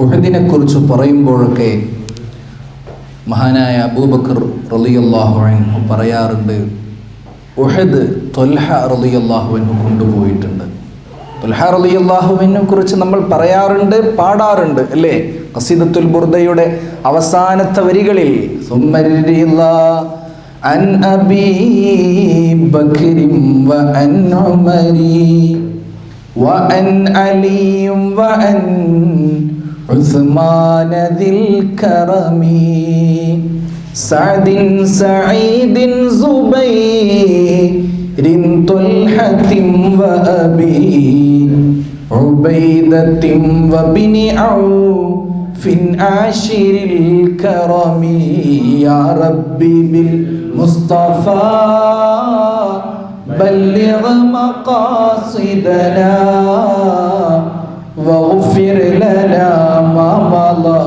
ഉഹദിനെ കുറിച്ച് പറയുമ്പോഴൊക്കെ മഹാനായ അബൂബക്കർ റളിയല്ലാഹു അൻഹു പറയാറുണ്ട്, ഉഹദ് ത്വൽഹ റളിയല്ലാഹു അൻഹു കൊണ്ടുപോയിട്ടുണ്ട്. ത്വൽഹ റളിയല്ലാഹു അൻഹുവിനെ കുറിച്ച് നമ്മൾ പറയാറുണ്ട്, പാടാറുണ്ട്, അല്ലേ? ഖസീദത്തുൽ ബുർദയുടെ അവസാനത്തെ വരികളിൽ അൻ അബീ ബക്രിൻ വ അൻ ഉമരി വ അൻ അലിയും വ അൻ ഉസ്മാന ദിൽ കറമി സഅദിൻ സഈദിൻ സുബൈരിൻ തുൽഹത്തിൻ വ അബി ഉബൈദത്തിൻ വ ബിനി ഔഫിൻ في عاشر الكرم يا ربي بالمصطفى بلغ مقاصدنا واغفر لنا ما مضى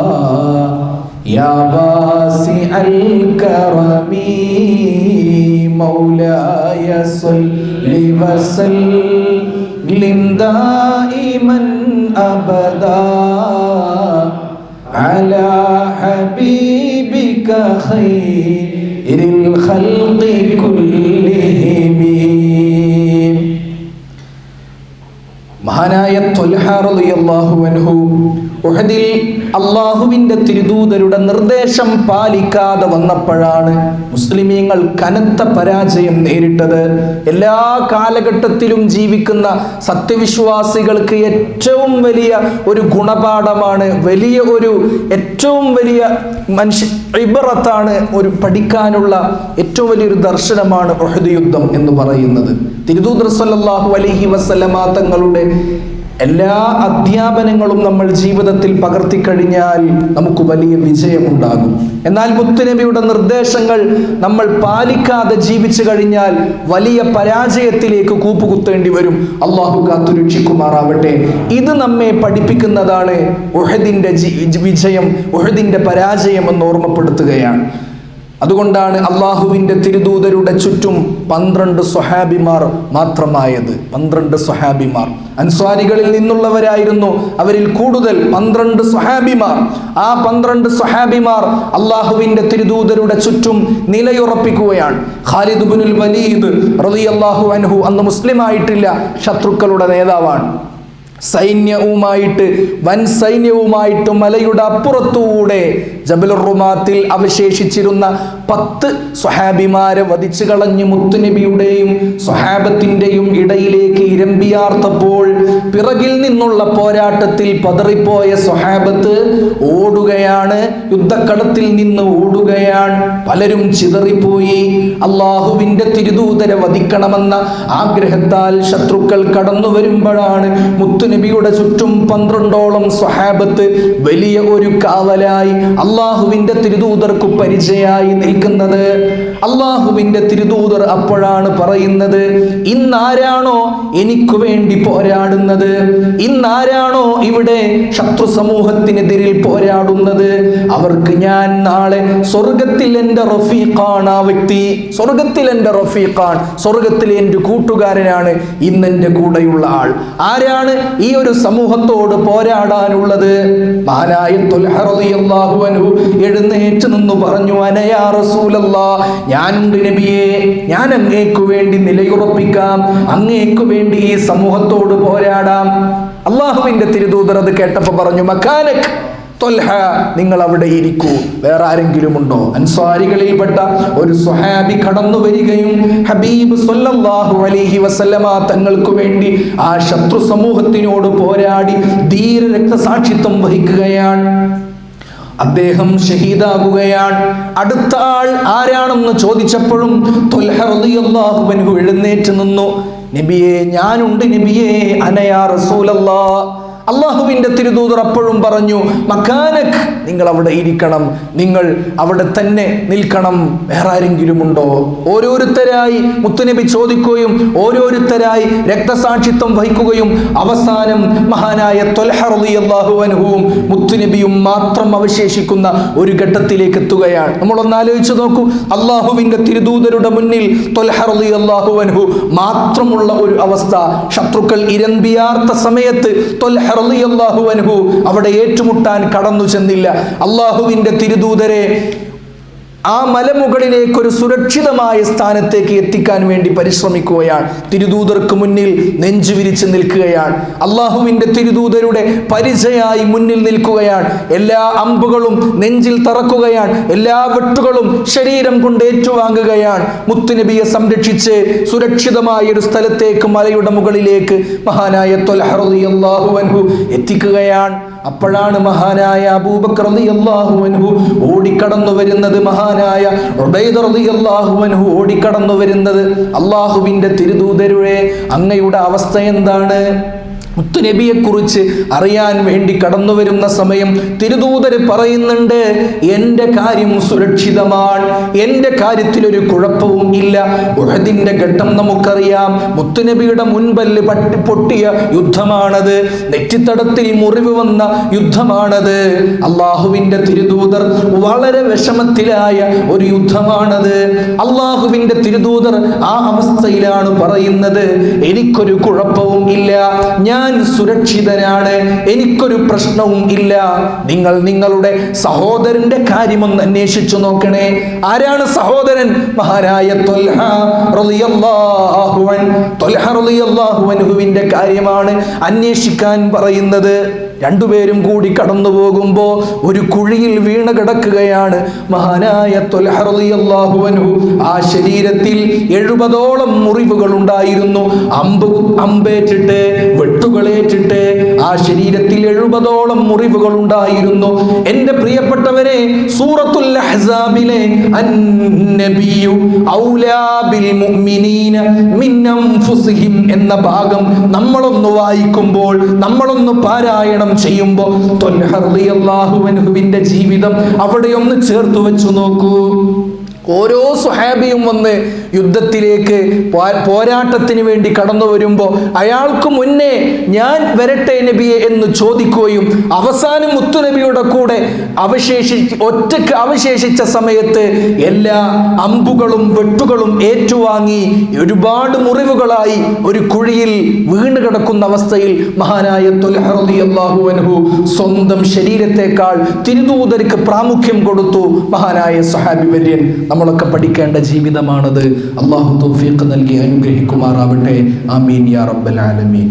يا واسع الكرم مولاي صل وسلم دائما أبدا على حبيبك خير الخلق كلهم. മഹാനായ ത്വൽഹ റളിയല്ലാഹു അൻഹു ഉഹദിൽ അള്ളാഹുവിൻ്റെ തിരുദൂതരുടെ നിർദ്ദേശം പാലിക്കാതെ വന്നപ്പോഴാണ് മുസ്ലിമീങ്ങൾ കനത്ത പരാജയം നേരിട്ടത്. എല്ലാ കാലഘട്ടത്തിലും ജീവിക്കുന്ന സത്യവിശ്വാസികൾക്ക് ഏറ്റവും വലിയ ഒരു ഗുണപാഠമാണ്, ഏറ്റവും വലിയ ഇബ്റത്താണ്, ഒരു പഠിക്കാനുള്ള ഏറ്റവും വലിയൊരു ദർശനമാണ് ഉഹദ് യുദ്ധം എന്ന് പറയുന്നത്. തിരുദൂതർ സല്ലല്ലാഹു അലൈഹി വസല്ലമ തങ്ങളുടെ എല്ലാ അധ്യാപനങ്ങളും നമ്മൾ ജീവിതത്തിൽ പകർത്തിക്കഴിഞ്ഞാൽ നമുക്ക് വലിയ വിജയമുണ്ടാകും. എന്നാൽ മുത്തുനബിയുടെ നിർദ്ദേശങ്ങൾ നമ്മൾ പാലിക്കാതെ ജീവിച്ചു കഴിഞ്ഞാൽ വലിയ പരാജയത്തിലേക്ക് കൂപ്പുകുത്തേണ്ടി വരും. അള്ളാഹു കാത്തുരക്ഷിക്കുമാറാവട്ടെ. ഇത് നമ്മെ പഠിപ്പിക്കുന്നതാണ് ഉഹദിന്റെ വിജയം, ഉഹദിന്റെ പരാജയം എന്ന് ഓർമ്മപ്പെടുത്തുകയാണ്. അതുകൊണ്ടാണ് അള്ളാഹുവിൻ്റെ തിരുദൂതരുടെ ചുറ്റും 12 സ്വഹാബിമാർ മാത്രമായത്. 12 സ്വഹാബിമാർ അൻസ്വാരികളിൽ നിന്നുള്ളവരായിരുന്നു. അവരിൽ കൂടുതൽ 12 സ്വഹാബിമാർ. ആ 12 സ്വഹാബിമാർ അള്ളാഹുവിൻ്റെ തിരുദൂതരുടെ ചുറ്റും നിലയുറപ്പിക്കുകയാണ്. ഖാലിദ് ഇബ്നുൽ വലീദ് റളിയല്ലാഹു അൻഹു അന്ന് മുസ്ലിം ആയിട്ടില്ല, ശത്രുക്കളുടെ നേതാവാണ്. വൻ സൈന്യവുമായിട്ട് മലയുടെ അപ്പുറത്തൂടെ ജബലുർ റുമാത്തിൽ അവശേഷിച്ചിരുന്ന 10 സ്വഹാബിമാരെ വധിച്ചു കളഞ്ഞ് മുത്തുനബിയുടെയും സ്വഹാബത്തിൻ്റെയും ഇടയിലേക്ക് ഇരമ്പിയാർത്തപ്പോൾ പിറകിൽ നിന്നുള്ള പോരാട്ടത്തിൽ പതറിപ്പോയ സ്വഹാബത്ത് ഓടുകയാണ്, യുദ്ധക്കളത്തിൽ നിന്ന് ഓടുകയാണ്. പലരും ചിതറിപ്പോയി. അള്ളാഹുവിൻ്റെ തിരുദൂതരെ വധിക്കണമെന്ന ആഗ്രഹത്താൽ ശത്രുക്കൾ കടന്നു വരുമ്പോഴാണ് മുത്തുനബിയുടെ ചുറ്റും 12ഓളം സ്വഹാബത്ത് വലിയ ഒരു കാവലായി അള്ളാഹുവിൻ്റെ തിരുദൂതർക്ക് പരിചയമായി നിൽക്കുന്നത്. അള്ളാഹുവിൻ്റെ തിരുദൂതർ അപ്പോഴാണ് പറയുന്നത്, ഇന്നാരാണോ എനിക്ക് വേണ്ടി പോരാടുന്നത്, ഇന്നാരാണോ ഇവിടെ ശത്രു സമൂഹത്തിനെതിരിൽ പോരാടുന്നത്, അവർക്ക് ഞാൻ നാളെ സ്വർഗത്തിൽ എൻ്റെ റഫീഖാണ്. ആ വ്യക്തി സ്വർഗത്തിൽ എൻ്റെ റഫീഖാണ്, സ്വർഗത്തിലെ എൻ്റെ കൂട്ടുകാരനാണ് ഇന്നെൻ്റെ കൂടെയുള്ള ആൾ. ആരാണ് ഈ ഒരു സമൂഹത്തോട് പോരാടാനുള്ളത്? മഹാനായ ത്വൽഹ റളിയല്ലാഹു അൻഹു എഴുന്നേറ്റ് നിന്ന് പറഞ്ഞു, അനയാ റസൂലല്ലാഹ്, ഞാനുണ്ട് നബിയേ, ഞാൻ അങ്ങേക്കു വേണ്ടി നിലയുറപ്പിക്കാം, അങ്ങേക്കു വേണ്ടി ഈ സമൂഹത്തോട് പോരാടാം. അള്ളാഹുവിന്റെ തിരുദൂതർ അത് കേട്ടപ്പോൾ പറഞ്ഞു, മക്കാനക് ത്വൽഹ, നിങ്ങൾ അവിടെ ഇരിക്കൂ, വേറെ ആരെങ്കിലും ഉണ്ടോ? അൻസ്വാരികളിൽപ്പെട്ട ഒരു സ്വഹാബി കടന്നു വരികയും ഹബീബ് സ്വല്ലല്ലാഹു അലൈഹി വസല്ലമ തങ്ങൾക്ക് വേണ്ടി ആ ശത്രു സമൂഹത്തിനോട് പോരാടി ധീര രക്തസാക്ഷിത്വം വഹിക്കുകയാണ്. അദ്ദേഹം ഷഹീദാകുകയാണ്. അടുത്ത ആൾ ആരാണെന്ന് ചോദിച്ചപ്പോഴും ത്വൽഹ റളിയല്ലാഹു അൻഹു എഴുന്നേറ്റ് നിന്നു, നബിയേ, ഞാനുണ്ട് നബിയേ, അനയാ റസൂലല്ലാഹ്. അള്ളാഹുവിൻ്റെ തിരുദൂതർ അപ്പോഴും പറഞ്ഞു, മക്കാനക്, നിങ്ങൾ അവിടെ ഇരിക്കണം, നിങ്ങൾ അവിടെ തന്നെ നിൽക്കണം, വേറെ ആരെങ്കിലും ഉണ്ടോ? ഓരോരുത്തരായി മുത്തുനബി ചോദിക്കുകയും ഓരോരുത്തരായി രക്തസാക്ഷിത്വം വഹിക്കുകയും അവസാനം മഹാനായ ത്വൽഹ റളിയല്ലാഹു അൻഹുവും മുത്തുനബിയും മാത്രം അവശേഷിക്കുന്ന ഒരു ഘട്ടത്തിലേക്ക് എത്തുകയാണ്. നമ്മളൊന്ന് ആലോചിച്ച് നോക്കൂ, അള്ളാഹുവിൻ്റെ തിരുദൂതരുടെ മുന്നിൽ ത്വൽഹ റളിയല്ലാഹു അൻഹു മാത്രമുള്ള ഒരു അവസ്ഥ. ശത്രുക്കൾ ഇരമ്പിയാർത്ത സമയത്ത് ത്വൽഹ റളിയല്ലാഹു അൻഹു അവിടെ ഏറ്റുമുട്ടാൻ കടന്നു ചെന്നില്ല. അള്ളാഹുവിൻ്റെ തിരുദൂതരെ ആ മലമുകളിലേക്ക് ഒരു സുരക്ഷിതമായ സ്ഥാനത്തേക്ക് എത്തിക്കാൻ വേണ്ടി പരിശ്രമിക്കുകയാണ്. തിരുദൂതർക്ക് മുന്നിൽ നെഞ്ചുവിരിച്ച് നിൽക്കുകയാണ്. അള്ളാഹുവിൻ്റെ തിരുദൂതരുടെ പരിചയമായി മുന്നിൽ നിൽക്കുകയാണ്. എല്ലാ അമ്പുകളും നെഞ്ചിൽ തറക്കുകയാണ്, എല്ലാ വെട്ടുകളും ശരീരം കൊണ്ട് ഏറ്റുവാങ്ങുകയാണ്. മുത്തുനബിയെ സംരക്ഷിച്ച് സുരക്ഷിതമായ ഒരു സ്ഥലത്തേക്ക്, മലയുടെ മുകളിലേക്ക് മഹാനായ ത്വൽഹ റളിയല്ലാഹു അൻഹു എത്തിക്കുകയാണ്. അപ്പോഴാണ് മഹാനായ അബൂബക്കർ റളിയല്ലാഹു അൻഹു ഓടിക്കടന്നു വരുന്നത്, മഹാനായ ഉബൈദ റളിയല്ലാഹു അൻഹു ഓടിക്കടന്നു വരുന്നത്. അള്ളാഹുവിൻ്റെ തിരുദൂതരുടെ അങ്ങയുടെ അവസ്ഥ എന്താണ്? മുത്തുനബിയെ കുറിച്ച് അറിയാൻ വേണ്ടി കടന്നു വരുന്ന സമയം തിരുദൂതര് പറയുന്നുണ്ട്, എൻ്റെ കാര്യം സുരക്ഷിതമാണ്, എൻ്റെ കാര്യത്തിൽ ഒരു കുഴപ്പവും ഇല്ല. ഉഹദിന്റെ ഘട്ടം നമുക്കറിയാം. മുത്തുനബിയുടെ മുൻപല്ല് പൊട്ടിയ യുദ്ധമാണത്, നെറ്റിത്തടത്തിൽ മുറിവ് വന്ന യുദ്ധമാണത്. അള്ളാഹുവിന്റെ തിരുദൂതർ വളരെ വിഷമത്തിലായ ഒരു യുദ്ധമാണത്. അള്ളാഹുവിന്റെ തിരുദൂതർ ആ അവസ്ഥയിലാണ് പറയുന്നത്, എനിക്കൊരു കുഴപ്പവും ഇല്ല, ഞാൻ സുരക്ഷിതനാണ്, എനിക്കൊരു പ്രശ്നവും ഇല്ല. നിങ്ങൾ നിങ്ങളുടെ സഹോദരന്റെ കാര്യമൊന്ന് അന്വേഷിച്ചു നോക്കണേ. ആരാണ് സഹോദരൻ? മഹാനായ ത്വൽഹ റളിയല്ലാഹു അൻഹുവിന്റെ കാര്യമാണ് അന്വേഷിക്കാൻ പറയുന്നത്. രണ്ടുപേരും കൂടി കടന്നു പോകുമ്പോ ഒരു കുഴിയിൽ വീണ് കിടക്കുകയാണ് മഹാനായ ത്വൽഹ റളിയല്ലാഹു അൻഹു. ആ ശരീരത്തിൽ 70ഓളം മുറിവുകൾ ഉണ്ടായിരുന്നു. അമ്പേറ്റിട്ട് വെട്ടുകളേറ്റിട്ട് ആ ശരീരത്തിൽ 70ഓളം മുറിവുകൾ ഉണ്ടായിരുന്നു. എൻ്റെ പ്രിയപ്പെട്ടവരെ, സൂറത്തുൽ അഹ്സാബിലെ അന്നബിയു ഔലാ ബിൽ മുഅ്മിനീന മിൻ അൻഫുസിഹിം എന്ന ഭാഗം നമ്മളൊന്ന് വായിക്കുമ്പോൾ, നമ്മളൊന്ന് പാരായണം ചെയ്യുമ്പോൾ ത്വൽഹ റളിയല്ലാഹു അൻഹുവിന്റെ ജീവിതം അവിടെ ഒന്ന് ചേർത്ത് വെച്ചു നോക്കൂ. ഓരോ സ്വഹാബിയും വന്ന് യുദ്ധത്തിലേക്ക് പോരാട്ടത്തിന് വേണ്ടി കടന്നു വരുമ്പോൾ അയാൾക്ക് മുന്നേ ഞാൻ വരട്ടെ നബിയെ എന്ന് ചോദിക്കുകയും അവസാനം മുത്തുനബിയുടെ കൂടെ ഒറ്റക്ക് അവശേഷിച്ച സമയത്ത് എല്ലാ അമ്പുകളും വെട്ടുകളും ഏറ്റുവാങ്ങി ഒരുപാട് മുറിവുകളായി ഒരു കുഴിയിൽ വീണ് കിടക്കുന്ന അവസ്ഥയിൽ മഹാനായ ത്വൽഹ റളിയല്ലാഹു അൻഹു സ്വന്തം ശരീരത്തെക്കാൾ തിരുദൂതർക്ക് പ്രാമുഖ്യം കൊടുത്തു. മഹാനായ സ്വഹാബി വര്യൻ. നമ്മളൊക്കെ പഠിക്കേണ്ട ജീവിതമാണത്. അല്ലാഹു തൗഫീഖ് നൽകി അനുഗ്രഹിക്കുമാറാവട്ടെ. ആമീൻ യാ റബ്ബൽ ആലമീൻ.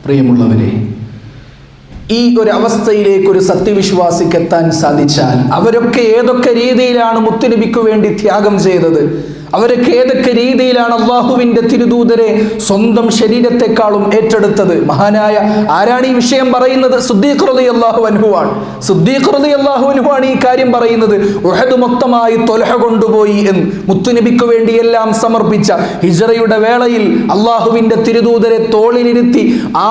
പ്രിയമുള്ളവരെ, ഈ ഒരു അവസ്ഥയിലേക്ക് ഒരു സത്യവിശ്വാസിക്ക് എത്താൻ സാധിച്ചാൽ അവരൊക്കെ ഏതൊക്കെ രീതിയിലാണ് മുത്തുനബിക്ക് വേണ്ടി ത്യാഗം ചെയ്തത്, അവരൊക്കെ ഏതൊക്കെ രീതിയിലാണ് അള്ളാഹുവിന്റെ തിരുദൂതരെ സ്വന്തം ശരീരത്തെക്കാളും ഏറ്റെടുത്തത്. മഹാനായ ആരാണ് ഈ വിഷയം പറയുന്നത്? സിദ്ദീഖ് റളിയല്ലാഹു അൻഹു ആണ്. സിദ്ദീഖ് റളിയല്ലാഹു അൻഹു ആണ് ഈ കാര്യം പറയുന്നത്. ഉഹദ് മൊത്തമായി ത്വൽഹ കൊണ്ടുപോയി എന്ന് മുത്തുനബിക്ക് വേണ്ടി എല്ലാം സമർപ്പിച്ച ഹിജ്റയുടെ വേളയിൽ അള്ളാഹുവിന്റെ തിരുദൂതരെ തോളിലിരുത്തി ആ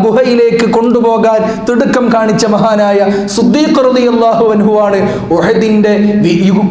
ഗുഹയിലേക്ക് കൊണ്ടുപോകാൻ തിടുക്കം കാണിച്ച മഹാനായ സിദ്ദീഖ് റളിയല്ലാഹു അൻഹു ആണ് ഉഹദിന്റെ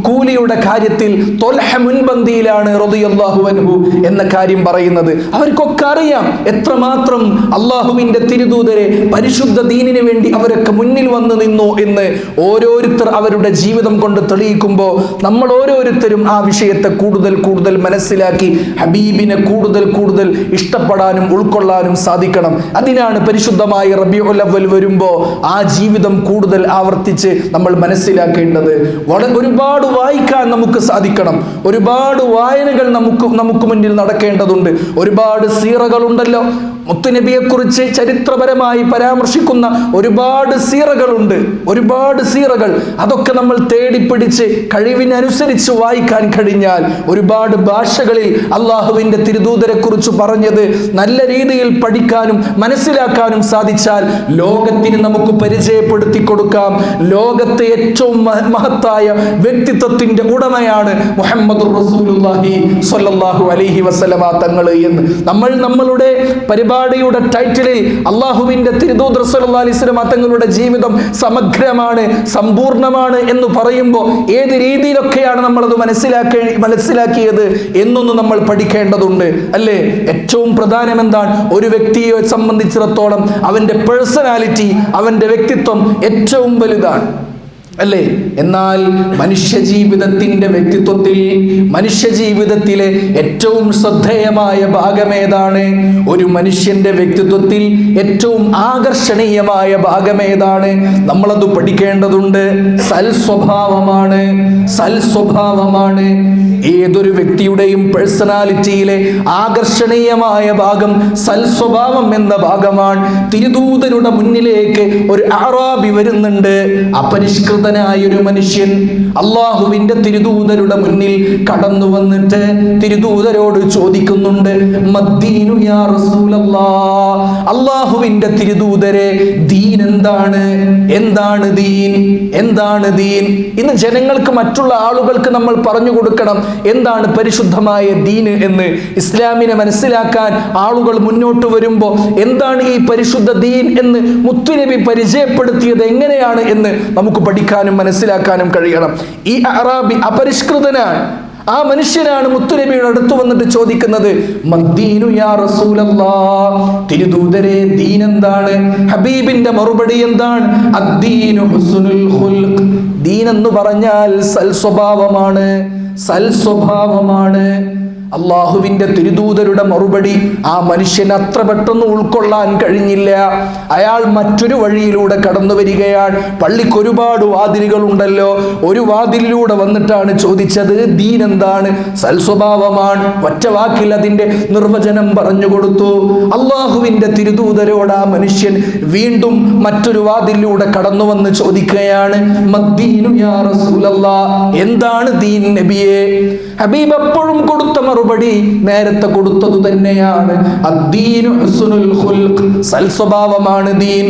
കൂലിയുടെ കാര്യത്തിൽ ത്വൽഹ മുൻപന്തിയിലാണ് റളിയല്ലാഹു അൻഹു എന്ന കാര്യം പറയുന്നത്. അവർക്കൊക്കെ അറിയാം എത്രമാത്രം അള്ളാഹുവിന്റെ തിരുദൂതരെ പരിശുദ്ധ ദീനിന് വേണ്ടി അവരൊക്കെ മുന്നിൽ വന്നു നിന്നു എന്ന് ഓരോരുത്തർ അവരുടെ ജീവിതം കൊണ്ട് തെളിയിക്കുമ്പോൾ നമ്മൾ ഓരോരുത്തരും ആ വിഷയത്തെ കൂടുതൽ കൂടുതൽ മനസ്സിലാക്കി ഹബീബിനെ കൂടുതൽ കൂടുതൽ ഇഷ്ടപ്പെടാനും ഉൾക്കൊള്ളാനും സാധിക്കണം. അതിനാണ് പരിശുദ്ധമായ റബീഉൽ അവ്വൽ വരുമ്പോൾ ആ ജീവിതം കൂടുതൽ ആവർത്തിച്ച് നമ്മൾ മനസ്സിലാക്കേണ്ടത്. ഒരുപാട് വായിക്കാൻ നമുക്ക് സാധിക്കണം, ഒരുപാട് വായനകൾ നമുക്ക് മുന്നിൽ നടക്കേണ്ടതുണ്ട്. ഒരുപാട് സീറകളുണ്ടല്ലോ, മുത്തുനബിയെ കുറിച്ച് ചരിത്രപരമായി പരാമർശിക്കുന്ന ഒരുപാട് സീറകളുണ്ട്, ഒരുപാട് സീറകൾ. അതൊക്കെ നമ്മൾ തേടിപ്പിടിച്ച് കഴിവിനനുസരിച്ച് വായിക്കാൻ കഴിഞ്ഞാൽ, ഒരുപാട് ഭാഷകളിൽ അള്ളാഹുവിന്റെ തിരുദൂതരെ കുറിച്ച് പറഞ്ഞത് നല്ല രീതിയിൽ പഠിക്കാനും മനസ്സിലാക്കാനും സാധിച്ചാൽ ലോകത്തിന് നമുക്ക് പരിചയപ്പെടുത്തി കൊടുക്കാം. ലോകത്തെ ഏറ്റവും മഹത്തായ വ്യക്തിത്വത്തിന്റെ ഉടമയാണ് മുഹമ്മദുർ റസൂലുള്ളാഹി സ്വല്ലല്ലാഹു അലൈഹി വസല്ലമ തങ്ങൾ എന്ന് നമ്മളുടെ പരിപാടിയുടെ ടൈറ്റിലിൽ അള്ളാഹുവിന്റെ തിരുദൂതർ സ്വല്ലല്ലാഹു അലൈഹി വസല്ലമ തങ്ങളുടെ ജീവിതം സമഗ്രമാണ്, സമ്പൂർണ്ണമാണ് എന്ന് പറയുമ്പോൾ ഏത് രീതിയിലൊക്കെയാണ് നമ്മളത് മനസ്സിലാക്കിയത് എന്നൊന്നും നമ്മൾ പഠിക്കേണ്ടതുണ്ട്, അല്ലേ? ഏറ്റവും പ്രധാനം എന്താണ്? ഒരു വ്യക്തിയെ സംബന്ധിച്ചിടത്തോളം അവന്റെ പേഴ്സണാലിറ്റി, അവന്റെ വ്യക്തിത്വം ഏറ്റവും വലുതാണ്, അല്ലേ? എന്നാൽ മനുഷ്യജീവിതത്തിന്റെ വ്യക്തിത്വത്തിൽ, മനുഷ്യജീവിതത്തിലെ ഏറ്റവും ശ്രദ്ധേയമായ ഭാഗമേതാണ്? ഒരു മനുഷ്യന്റെ വ്യക്തിത്വത്തിൽ ഏറ്റവും ആകർഷണീയമായ ഭാഗമേതാണ്? നമ്മളത് പഠിക്കേണ്ടതുണ്ട്. സൽസ്വഭാവമാണ്, സൽസ്വഭാവമാണ്. ഏതൊരു വ്യക്തിയുടെയും പേഴ്സണാലിറ്റിയിലെ ആകർഷണീയമായ ഭാഗം സൽസ്വഭാവം എന്ന ഭാഗമാണ്. തിരുദൂതരുടെ മുന്നിലേക്ക് ഒരു അറാബി വരുന്നുണ്ട്, അപരിഷ്കൃത അപരിഷ്കൃതനായ ഒരു മനുഷ്യൻ അള്ളാഹുവിന്റെ തിരുദൂതരുടെ മുന്നിൽ കടന്നു വന്നിട്ട് തിരുദൂതരോട് ചോദിക്കുന്നുണ്ട്, മദ്ദീനു യാ റസൂലല്ലാഹ്, അള്ളാഹുവിന്റെ തിരുദൂതരെ ദീൻ എന്താണ്? എന്താണ് ദീൻ? എന്താണ് ദീൻ? ഇന്ന് ജനങ്ങൾക്ക്, മറ്റുള്ള ആളുകൾക്ക് നമ്മൾ പറഞ്ഞു കൊടുക്കണം എന്താണ് പരിശുദ്ധമായ ദീൻ എന്ന്. ഇസ്ലാമിനെ മനസ്സിലാക്കാൻ ആളുകൾ മുന്നോട്ട് വരുമ്പോൾ എന്താണ് ഈ പരിശുദ്ധ ദീൻ എന്ന് മുത്തുനബി പരിചയപ്പെടുത്തിയത് എങ്ങനെയാണ് എന്ന് നമുക്ക് പഠിക്കാനും മനസ്സിലാക്കാനും കഴിയണം. ഈ അറാബി അപരിഷ്കൃതനാണ്. ആ മനുഷ്യനാണ് മുത്തുനബിയുടെ അടുത്ത് വന്നിട്ട് ചോദിക്കുന്നത്, മദ്ദീനു യാ റസൂലല്ലാഹ്, തിരുദൂതരെ ദീൻ എന്താണ്? ഹബീബിന്റെ മറുപടി എന്താണ്? അദ്ദീനു ഹുസ്നുൽ ഖുൽഖ്, ദീൻ എന്ന് പറഞ്ഞാൽ സൽസ്വഭാവമാണ്, സൽസ്വഭാവമാണ്. അള്ളാഹുവിന്റെ തിരുദൂതരുടെ മറുപടി ആ മനുഷ്യൻ അത്ര പെട്ടെന്ന് ഉൾക്കൊള്ളാൻ കഴിഞ്ഞില്ല. അയാൾ മറ്റൊരു വഴിയിലൂടെ കടന്നു വരികയാണ്. പള്ളിക്ക് ഒരുപാട് വാതിലുകൾ ഉണ്ടല്ലോ, ഒരു വാതിലിലൂടെ വന്നിട്ടാണ് ചോദിച്ചത് ദീൻ എന്താണ്? സൽസ്വഭാവമാണ്. ഒറ്റ വാക്കിൽ അതിന്റെ നിർവചനം പറഞ്ഞു കൊടുത്തു. അള്ളാഹുവിന്റെ തിരുദൂതരോട് ആ മനുഷ്യൻ വീണ്ടും മറ്റൊരു വാതിലിലൂടെ കടന്നു വന്ന് ചോദിക്കുകയാണ്, മദ്ദീനു യാ റസൂലല്ലാഹ്, എന്താണ് ദീൻ നബിയെ? ഹബീബ് എപ്പോഴും കൊടുത്ത മറുപടി നേരത്തെ കൊടുത്തതു തന്നെയാണ്, അദ്ദീനു ഹുസ്നുൽ ഖുൽഖ്, സൽസ്വഭാവമാണ് ദീൻ.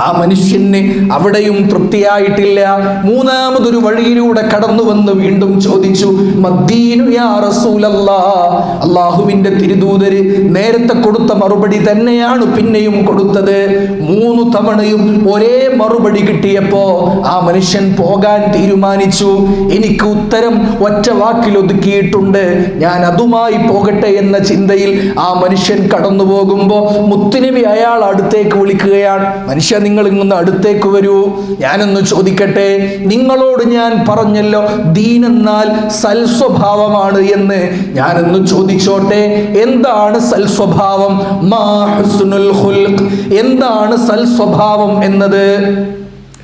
ആ മനുഷ്യന് അവിടെയും തൃപ്തിയായിട്ടില്ല. മൂന്നാമതൊരു വഴിയിലൂടെ കടന്നു വന്ന് വീണ്ടും ചോദിച്ചു, മദ്ദീനു യാ റസൂലല്ലാഹ്, അള്ളാഹുവിന്റെ തിരുദൂതര് നേരത്തെ കൊടുത്ത മറുപടി തന്നെയാണ് പിന്നെയും കൊടുത്തത്. 3 തവണയും ഒരേ മറുപടി കിട്ടിയപ്പോ ആ മനുഷ്യൻ പോകാൻ തീരുമാനിച്ചു. എനിക്ക് ഉത്തരം ഒറ്റ വാക്കിൽ ഒതുക്കിയിട്ടുണ്ട്, ഞാൻ അതുമായി പോകട്ടെ എന്ന ചിന്തയിൽ ആ മനുഷ്യൻ കടന്നു പോകുമ്പോ മുത്തുനബി അയാൾ അടുത്തേക്ക് വിളിക്കുകയാണ്, മനുഷ്യ നിങ്ങൾ ഇങ്ങൊന്ന് അടുത്തേക്ക് വരൂ, ഞാനൊന്ന് ചോദിക്കട്ടെ, നിങ്ങളോട് ഞാൻ പറഞ്ഞല്ലോ ദീൻ എന്നാൽ സൽസ്വഭാവമാണ് എന്ന്, ഞാനൊന്ന് ചോദിച്ചോട്ടെ, എന്താണ് സൽസ്വഭാവം? മാ ഹുസ്നുൽ ഖുൽഖ്, എന്താണ് സൽസ്വഭാവം എന്നത്?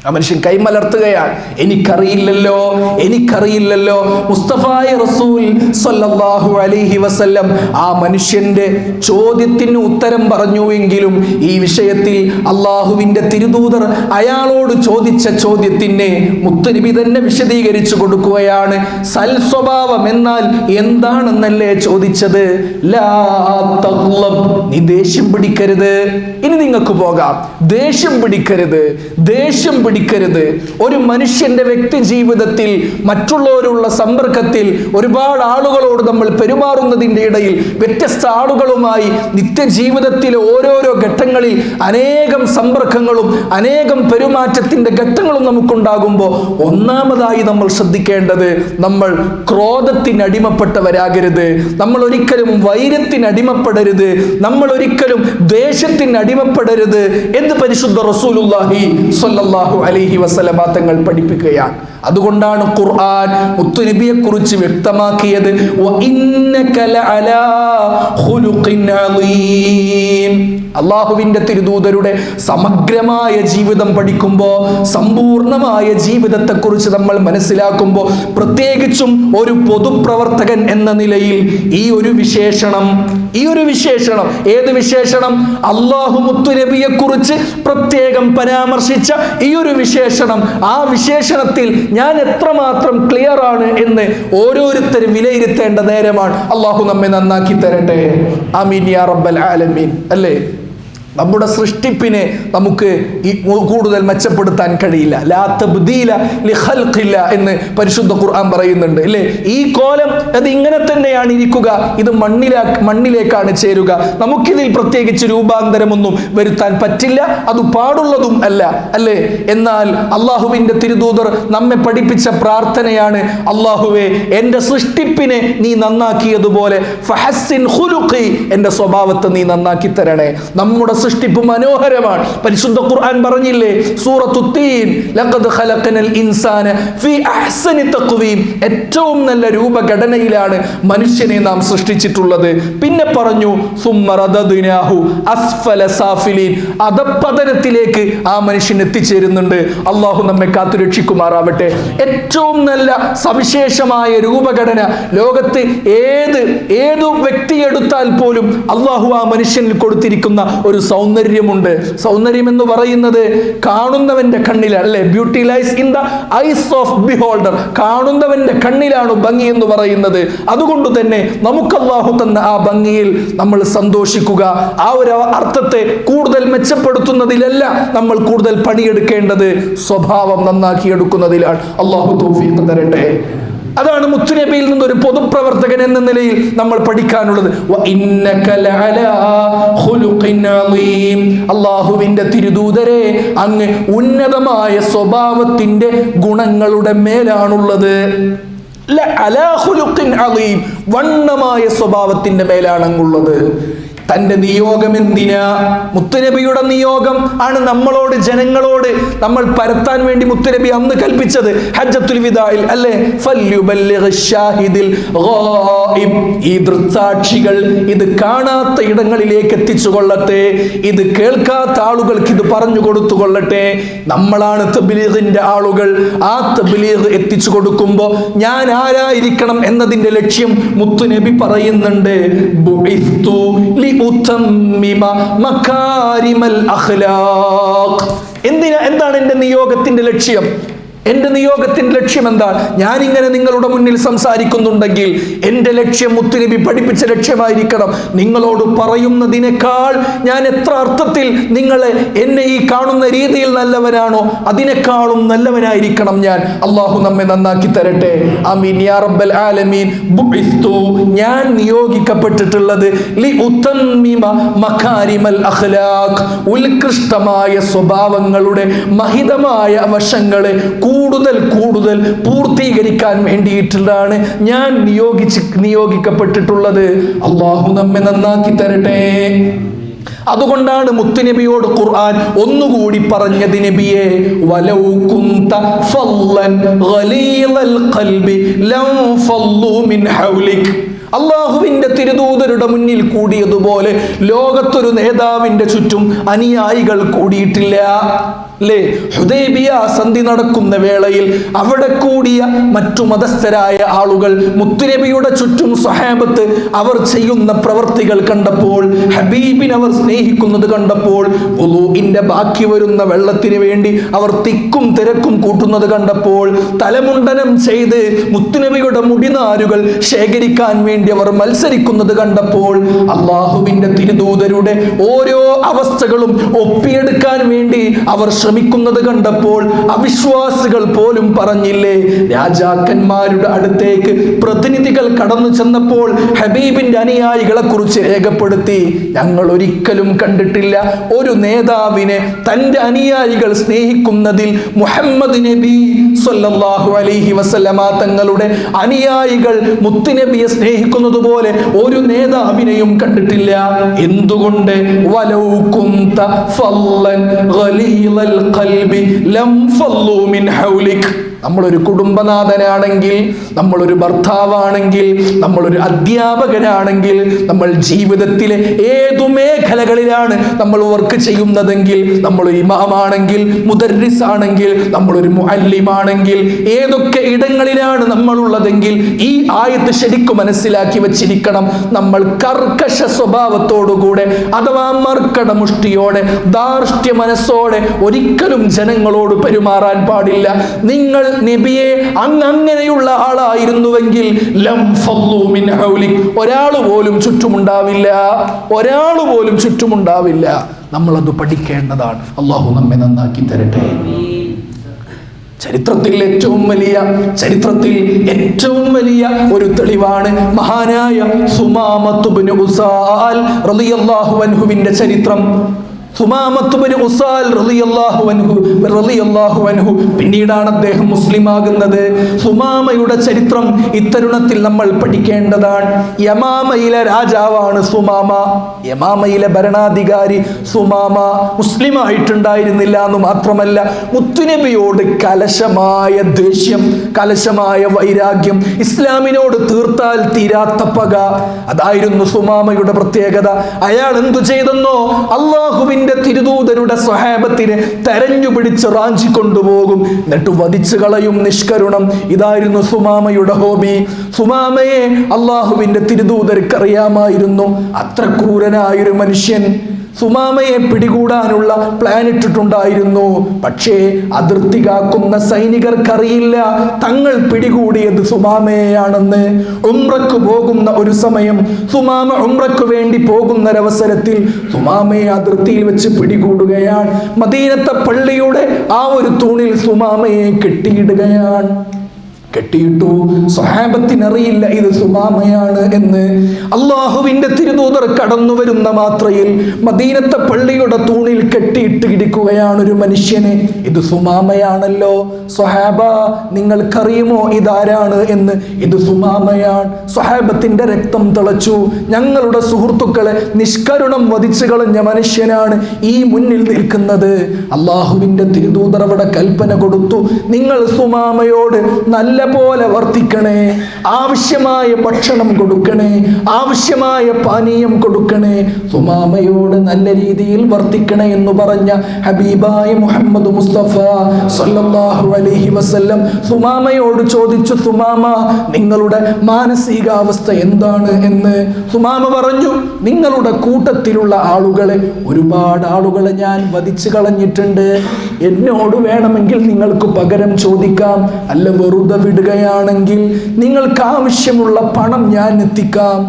ആ മനുഷ്യൻ കൈമലർത്തുകയാണ്, എനിക്കറിയില്ലല്ലോ, എനിക്കറിയില്ലല്ലോ. മുസ്തഫായ റസൂൽ സല്ലല്ലാഹു അലൈഹി വസല്ലം ആ മനുഷ്യന്റെ ചോദ്യത്തിന് ഉത്തരം പറഞ്ഞുവെങ്കിലും ഈ വിഷയത്തിൽ അള്ളാഹുവിന്റെ തിരുദൂതർ അയാളോട് ചോദിച്ച ചോദ്യത്തിന് മുത്തുനബി തന്നെ വിശദീകരിച്ചു കൊടുക്കുകയാണ്. സൽസ്വഭാവം എന്നാൽ എന്താണെന്നല്ലേ ചോദിച്ചത്? ലാ തഗ്ളബ്, നീ ദേഷ്യം പിടിക്കരുത്. ഇനി നിങ്ങൾക്ക് പോകാം. ദേഷ്യം പിടിക്കരുത്, ദേഷ്യം പിടിക്കരുത്. ഒരു മനുഷ്യന്റെ വ്യക്തി ജീവിതത്തിൽ മറ്റുള്ളവരുള്ള സമ്പർക്കത്തിൽ ഒരുപാട് ആളുകളോട് നമ്മൾ പെരുമാറുന്നതിൻ്റെ ഇടയിൽ വ്യത്യസ്ത ആളുകളുമായി നിത്യജീവിതത്തിലെ ഓരോരോ ഘട്ടങ്ങളിൽ അനേകം സമ്പർക്കങ്ങളും അനേകം പെരുമാറ്റത്തിന്റെ ഘട്ടങ്ങളും നമുക്കുണ്ടാകുമ്പോൾ ഒന്നാമതായി നമ്മൾ ശ്രദ്ധിക്കേണ്ടത്, നമ്മൾ ക്രോധത്തിന് അടിമപ്പെട്ടവരാകരുത്, നമ്മൾ ഒരിക്കലും വൈരത്തിന് അടിമപ്പെടരുത്, നമ്മൾ ഒരിക്കലും ദേഷ്യത്തിന് അടിമപ്പെടരുത് എന്ന് പരിശുദ്ധ റസൂലുള്ളാഹി സ്വല്ലല്ലാഹു അലൈഹി വസല്ലമ തങ്ങൾ പഠിപ്പിക്കുകയാണ്. അതുകൊണ്ടാണ് ഖുർആൻ മുത്തുനബിയെ കുറിച്ച് വ്യക്തമാക്കിയത്, വഇന്നക ലഅലാ ഖുലുഖിൻ അളീം. അള്ളാഹുവിന്റെ തിരുദൂതരുടെ സമഗ്രമായ ജീവിതം പഠിക്കുമ്പോൾ, സമ്പൂർണമായ ജീവിതത്തെക്കുറിച്ച് നമ്മൾ മനസ്സിലാക്കുമ്പോൾ, പ്രത്യേകിച്ചും ഒരു പൊതുപ്രവർത്തകൻ എന്ന നിലയിൽ ഈ ഒരു വിശേഷണം ഏത് വിശേഷണം? അള്ളാഹു മുത്തുനബിയെ കുറിച്ച് പ്രത്യേകം പരാമർശിച്ച ഈ ഒരു വിശേഷണം, ആ വിശേഷണത്തിൽ ഞാൻ എത്രമാത്രം ക്ലിയർ ആണ് എന്ന് ഓരോരുത്തരും വിലയിരുത്തേണ്ട നേരമാണ്. അള്ളാഹു നമ്മെ നന്നാക്കി തരട്ടെ. ആമീൻ യാ റബ്ബൽ ആലമീൻ. അല്ലേ, നമ്മുടെ സൃഷ്ടിപ്പിനെ നമുക്ക് കൂടുതൽ മെച്ചപ്പെടുത്താൻ കഴിയില്ല. ലാ തബ്ദീല ലിഖൽഖില്ല എന്ന് പരിശുദ്ധ ഖുർആൻ പറയുന്നുണ്ട്. അല്ലേ, ഈ കോലം അത് ഇങ്ങനെ തന്നെയാണ് ഇരിക്കുക, ഇത് മണ്ണിലേക്കാണ് ചേരുക, നമുക്കിതിൽ പ്രത്യേകിച്ച് രൂപാന്തരമൊന്നും വരുത്താൻ പറ്റില്ല, അത് പാടുള്ളതും അല്ല. അല്ലേ, എന്നാൽ അള്ളാഹുവിന്റെ തിരുദൂതർ നമ്മെ പഠിപ്പിച്ച പ്രാർത്ഥനയാണ്, അള്ളാഹുവേ എൻ്റെ സൃഷ്ടിപ്പിനെ നീ നന്നാക്കിയതുപോലെ ഫഹസ്സിൻ ഖുലുഖി, എൻ്റെ സ്വഭാവത്തെ നീ നന്നാക്കി തരണേ. നമ്മുടെ സൃഷ്ടിപ്പ് മനോഹരമാണ്. പരിശുദ്ധ ഖുർആൻ പറഞ്ഞില്ലേ, സൂറത്തു തീൻ, ലഖദ് ഖലഖനൽ ഇൻസാന ഫീ അഹ്സനി തഖ്വീം, ഏറ്റവും നല്ല രൂപഘടനയിലാണ് മനുഷ്യനെ നാം സൃഷ്ടിച്ചിട്ടുള്ളത്. പിന്നെ പറഞ്ഞു സുമ്മ റദദ്നാഹു അസ്ഫല സാഫിലീൻ, അധപ്പതനത്തിലേക്ക് ആ മനുഷ്യൻ എത്തിച്ചേരുന്നുണ്ട്. അള്ളാഹു നമ്മെ കാത്തുരക്ഷിക്കുമാറാവട്ടെ. ഏറ്റവും നല്ല സവിശേഷമായ രൂപഘടന ലോകത്ത് ഏതു വ്യക്തിയെടുത്താൽ പോലും അള്ളാഹു ആ മനുഷ്യനിൽ കൊടുത്തിരിക്കുന്ന ഒരു സൗന്ദര്യമുണ്ട്. സൗന്ദര്യം എന്ന് പറയുന്നത് കാണുന്നവന്റെ കണ്ണിലാണ്, അല്ലെ? Beauty lies in the eyes of beholder. കാണുന്നവന്റെ കണ്ണിലാണ് ഭംഗി എന്ന് പറയുന്നത്. അതുകൊണ്ട് തന്നെ നമുക്ക് അല്ലാഹു തന്ന ആ ഭംഗിയിൽ നമ്മൾ സന്തോഷിക്കുക. ആ ഒരു അർത്ഥത്തെ കൂടുതൽ മെച്ചപ്പെടുത്തുന്നതിലല്ല നമ്മൾ കൂടുതൽ പണിയെടുക്കേണ്ടത്, സ്വഭാവം നന്നാക്കിയെടുക്കുന്നതിലാണ്. അല്ലാഹു തൗഫീഖ് തരട്ടെ. അതാണ് മുത്തുനബിയിൽ നിന്നൊരു പൊതുപ്രവർത്തകൻ എന്ന നിലയിൽ നമ്മൾ പഠിക്കാനുള്ളത്. അല്ലാഹുവിന്റെ തിരുദൂതരെ, അങ്ങ് ഉന്നതമായ സ്വഭാവത്തിന്റെ ഗുണങ്ങളുടെ മേലാണുള്ളത്. വണ്ണമായ സ്വഭാവത്തിന്റെ മേലാണ് അങ്ങുള്ളത്. തന്റെ നിയോഗം എന്തിനാ? മുത്തുനബിയുടെ നിയോഗം ആണ് നമ്മളോട്, ജനങ്ങളോട് നമ്മൾ പരത്താൻ വേണ്ടി മുത്തുനബി അന്ന് കൽപ്പിച്ചത് ഹജ്ജത്തുൽ വിദായിൽ, അല്ലേ? ഈ ദൃക്സാക്ഷികൾ ഇത് കാണാത്ത ഇടങ്ങളിലേക്ക് എത്തിച്ചു കൊള്ളട്ടെ, ഇത് കേൾക്കാത്ത ആളുകൾക്ക് ഇത് പറഞ്ഞു കൊടുത്തു കൊള്ളട്ടെ. നമ്മളാണ് തബ്ലീഗിന്റെ ആളുകൾ. ആ തബ്ലീഗ് എത്തിച്ചു കൊടുക്കുമ്പോൾ ഞാൻ ആരായിരിക്കണം എന്നതിന്റെ ലക്ഷ്യം മുത്തുനബി പറയുന്നുണ്ട്. എന്താണ് എന്റെ നിയോഗത്തിന്റെ ലക്ഷ്യം? എന്റെ നിയോഗത്തിന്റെ ലക്ഷ്യം എന്താണ്? ഞാനിങ്ങനെ നിങ്ങളുടെ മുന്നിൽ സംസാരിക്കുന്നുണ്ടെങ്കിൽ എന്റെ ലക്ഷ്യം മുത്തുനബി പഠിപ്പിച്ച ലക്ഷ്യമായിരിക്കണം. നിങ്ങളോട് പറയുന്നതിനേക്കാൾ ഞാൻ എത്ര അർത്ഥത്തിൽ നിങ്ങളെ എന്നെ ഈ കാണുന്ന രീതിയിൽ നല്ലവനാണോ അതിനേക്കാളും നല്ലവനായിരിക്കണം ഞാൻ. അള്ളാഹു നമ്മെ നന്നാക്കി തരട്ടെ. ആമീൻ യാ റബ്ബൽ ആലമീൻ. ബുഇസ്തു, ഞാൻ നിയോഗിക്കപ്പെട്ടിട്ടുള്ളത് ലി ഉതമ്മിമ മകാരിമൽ അഖ്ലാഖ്, ഉത്കൃഷ്ടമായ സ്വഭാവങ്ങളുടെ മഹിതമായ വശങ്ങളെ കൂടുതൽ കൂടുതൽ പൂർത്തീകരിക്കാൻ വേണ്ടിയിട്ടുള്ളതാണ് ഞാൻ നിയോഗിക്കപ്പെട്ടിട്ടുള്ളത്. അള്ളാഹു നമ്മെ നന്നാക്കി തരട്ടെ. അതുകൊണ്ടാണ് മുത്തുനബിയോട് ഖുർആൻ ഒന്നുകൂടി പറഞ്ഞത്, നബിയെ വലൗ കുന്ത ഫല്ലൻ ഗലീലൽ ഖൽബി ലം ഫല്ലു മിൻ ഹൗലിക്. അള്ളാഹുവിന്റെ തിരുദൂതരുടെ മുന്നിൽ കൂടിയതുപോലെ ലോകത്തൊരു നേതാവിന്റെ ചുറ്റും അനുയായികൾ കൂടിയിട്ടില്ല, അല്ലേ? ഹുദൈബിയ സന്ധി നടക്കുന്ന വേളയിൽ അവിടെ കൂടിയ മറ്റു മതസ്ഥരായ ആളുകൾ മുത്തുനബിയുടെ ചുറ്റും സ്വഹാബത്ത് അവർ ചെയ്യുന്ന പ്രവർത്തികൾ കണ്ടപ്പോൾ, ഹബീബിനെ അവർ സ്നേഹിക്കുന്നത് കണ്ടപ്പോൾ, വുളൂഇന്റെ ബാക്കി വരുന്ന വെള്ളത്തിന് വേണ്ടി അവർ തിക്കും തിരക്കും കൂട്ടുന്നത് കണ്ടപ്പോൾ, തലമുണ്ടനം ചെയ്ത് മുത്തുനബിയുടെ മുടിനാരുകൾ ശേഖരിക്കാൻ വേണ്ടി അവർ മത്സരിക്കുന്നത് കണ്ടപ്പോൾ, അള്ളാഹുവിന്റെ തിരുദൂതരുടെ ഓരോ അവസ്ഥകളും ഒപ്പിയെടുക്കാൻ വേണ്ടി അവർ ശ്രമിക്കുന്നത് കണ്ടപ്പോൾ, അവിശ്വാസികൾ പോലും പറഞ്ഞില്ലേ, രാജാക്കന്മാരുടെ അടുത്തേക്ക് പ്രതിനിധികൾ കടന്നു ചെന്നപ്പോൾ ഹബീബിന്റെ അനുയായികളെ കുറിച്ച് രേഖപ്പെടുത്തി, ഞങ്ങൾ ഒരിക്കലും കണ്ടിട്ടില്ല ഒരു നേതാവിനെ തന്റെ അനുയായികൾ സ്നേഹിക്കുന്നതിൽ മുഹമ്മദ് നബി സ്വല്ലല്ലാഹു അലൈഹി വസല്ലമ തങ്ങളുടെ അനുയായികൾ മുത്തുനബിയെ സ്നേഹിക്കുന്നത് പോലെ ഒരു നേതാവിനെയും കണ്ടിട്ടില്ല. എന്തുകൊണ്ട്? വലൗ കുന്ത ഫല്ലൻ ഗലീലൽ ഖൽബി ലം ഫല്ലു മിൻ ഹൗലിക്. നമ്മളൊരു കുടുംബനാഥനാണെങ്കിൽ, നമ്മളൊരു ഭർത്താവാണെങ്കിൽ, നമ്മളൊരു അധ്യാപകനാണെങ്കിൽ, നമ്മൾ ജീവിതത്തിലെ ഏതു മേഖലകളിലാണ് നമ്മൾ വർക്ക് ചെയ്യുന്നതെങ്കിൽ, നമ്മളൊരു ഇമാമാണെങ്കിൽ, മുദർരിസ് ആണെങ്കിൽ, നമ്മളൊരു മുഅല്ലിമാണെങ്കിൽ, ഏതൊക്കെ ഇടങ്ങളിലാണ് നമ്മളുള്ളതെങ്കിൽ ഈ ആയത്ത് ശരിക്കും മനസ്സിലാക്കി വെച്ചിരിക്കണം. നമ്മൾ കർക്കശ സ്വഭാവത്തോടുകൂടെ അഥവാ മർക്കട മുഷ്ടിയോടെ ധാർഷ്ട്യ മനസ്സോടെ ഒരിക്കലും ജനങ്ങളോട് പെരുമാറാൻ പാടില്ല. നിങ്ങൾ നബിയെ അങ്ങനെയുള്ള ആളായിരുന്നുവെങ്കിൽ ലം ഫല്ലു മിൻ ഹൗലിക്, ഒരാൾ പോലും ചുറ്റുമുണ്ടാവില്ല, ഒരാൾ പോലും ചുറ്റുമുണ്ടാവില്ല. നമ്മളത് പഠിക്കേണ്ടതാണ്. അള്ളാഹു നമ്മെ നന്നാക്കി തരട്ടെ. ചരിത്രത്തിൽ ഏറ്റവും വലിയ ഒരു തെളിവാണ് മഹാനായ സുമാമത്ത് ഇബ്നു ഉസാൽ റളിയല്ലാഹു അൻഹുവിന്റെ ചരിത്രം. സുമാമത്ത് ഇബ്നു ഉസാൽ റളിയല്ലാഹു അൻഹു പിന്നീടാണ് അദ്ദേഹം മുസ്ലിം ആകുന്നത്. സുമാമയുടെ ചരിത്രം ഇത്തരുണത്തിൽ നമ്മൾ പഠിക്കേണ്ടതാണ്. യമാമയിലെ രാജാവാണ് സുമാമ, യമാമയിലെ ഭരണാധികാരി സുമാമ. മുസ്ലിം ആയിട്ടുണ്ടായിരുന്നില്ല എന്ന് മാത്രമല്ല, മുത്തുനബിയോട് കലശമായ ദേഷ്യം, കലശമായ വൈരാഗ്യം, ഇസ്ലാമിനോട് തീർത്താൽ തീരാത്ത പക, അതായിരുന്നു സുമാമയുടെ പ്രത്യേകത. അയാൾ എന്തു ചെയ്തെന്നോ, അള്ളാഹുവിന്റെ തിരുദൂതരുടെ സ്വഹാബത്തിനെ തെരഞ്ഞു പിടിച്ച് റാഞ്ചി കൊണ്ടുപോകും, എന്നിട്ട് വധിച്ചു കളയും. നിഷ്കരുണം. ഇതായിരുന്നു സുമാമയുടെ ഹോബി. സുമാമയെ അള്ളാഹുവിന്റെ തിരുദൂതർക്ക് അറിയാമായിരുന്നു. അത്ര ക്രൂരനായൊരു മനുഷ്യൻ. സുമാമയെ പിടികൂടാനുള്ള പ്ലാൻ ഇട്ടിട്ടുണ്ടായിരുന്നു. പക്ഷേ അതിർത്തി കാക്കുന്ന സൈനികർക്കറിയില്ല തങ്ങൾ പിടികൂടിയത് സുമാമയെയാണെന്ന്. ഉംറക്ക് പോകുന്ന ഒരു സമയം സുമാമ ഉംറക്ക് വേണ്ടി പോകുന്നൊരവസരത്തിൽ സുമാമയെ അതിർത്തിയിൽ വെച്ച് പിടികൂടുകയാണ്. മദീനത്തെ പള്ളിയുടെ ആ ഒരു തൂണിൽ സുമാമയെ കെട്ടിയിടുകയാണ്. കെട്ടിയിട്ടു. സ്വഹാബത്തിനറിയില്ല ഇത് സുമാമയാണ് എന്ന്. അള്ളാഹുവിന്റെ തിരുദൂതർ കടന്നു വരുന്ന മാത്രയിൽ മദീനത്തെ പള്ളിയുടെ തൂണിൽ കെട്ടിയിട്ട് ഇടിക്കുകയാണ് ഒരു മനുഷ്യനെ. ഇത് സുമാമയാണല്ലോ. സ്വഹാബ, നിങ്ങൾക്കറിയുമോ ഇതാരാണ് എന്ന്? ഇത് സുമാമയാണ്. സ്വഹാബത്തിന്റെ രക്തം തിളച്ചു. ഞങ്ങളുടെ സുഹൃത്തുക്കളെ നിഷ്കരുണം വധിച്ചു കളഞ്ഞ മനുഷ്യനാണ് ഈ മുന്നിൽ നിൽക്കുന്നത്. അള്ളാഹുവിന്റെ തിരുദൂതർ അവിടെ കൽപ്പന കൊടുത്തു, നിങ്ങൾ സുമാമയോട് നല്ല പോലെ വർത്തിക്കണേ, ആവശ്യമായ ഭക്ഷണം കൊടുക്കണേ, ആവശ്യമായ പാനീയം കൊടുക്കണേ, സുമാമയോട് നല്ല രീതിയിൽ വർത്തിക്കണേ എന്ന് പറഞ്ഞ ഹബീബായ മുഹമ്മദ് മുസ്തഫ സല്ലല്ലാഹു അലൈഹി വസല്ലം സുമാമയോട് ചോദിച്ചു, സുമാമ, നിങ്ങളുടെ മാനസികാവസ്ഥ എന്താണ് എന്ന്. സുമാമ പറഞ്ഞു, നിങ്ങളുടെ കൂട്ടത്തിലുള്ള ആളുകളെ, ഒരുപാട് ആളുകളെ ഞാൻ വധിച്ചു കളഞ്ഞിട്ടുണ്ട്. എന്നോട് വേണമെങ്കിൽ നിങ്ങൾക്ക് പകരം ചോദിക്കാം, അല്ല വെറുതെ വിടുകയാണെങ്കിൽ നിങ്ങൾക്ക് ആവശ്യമുള്ള പണം ഞാൻ എത്തിക്കാം.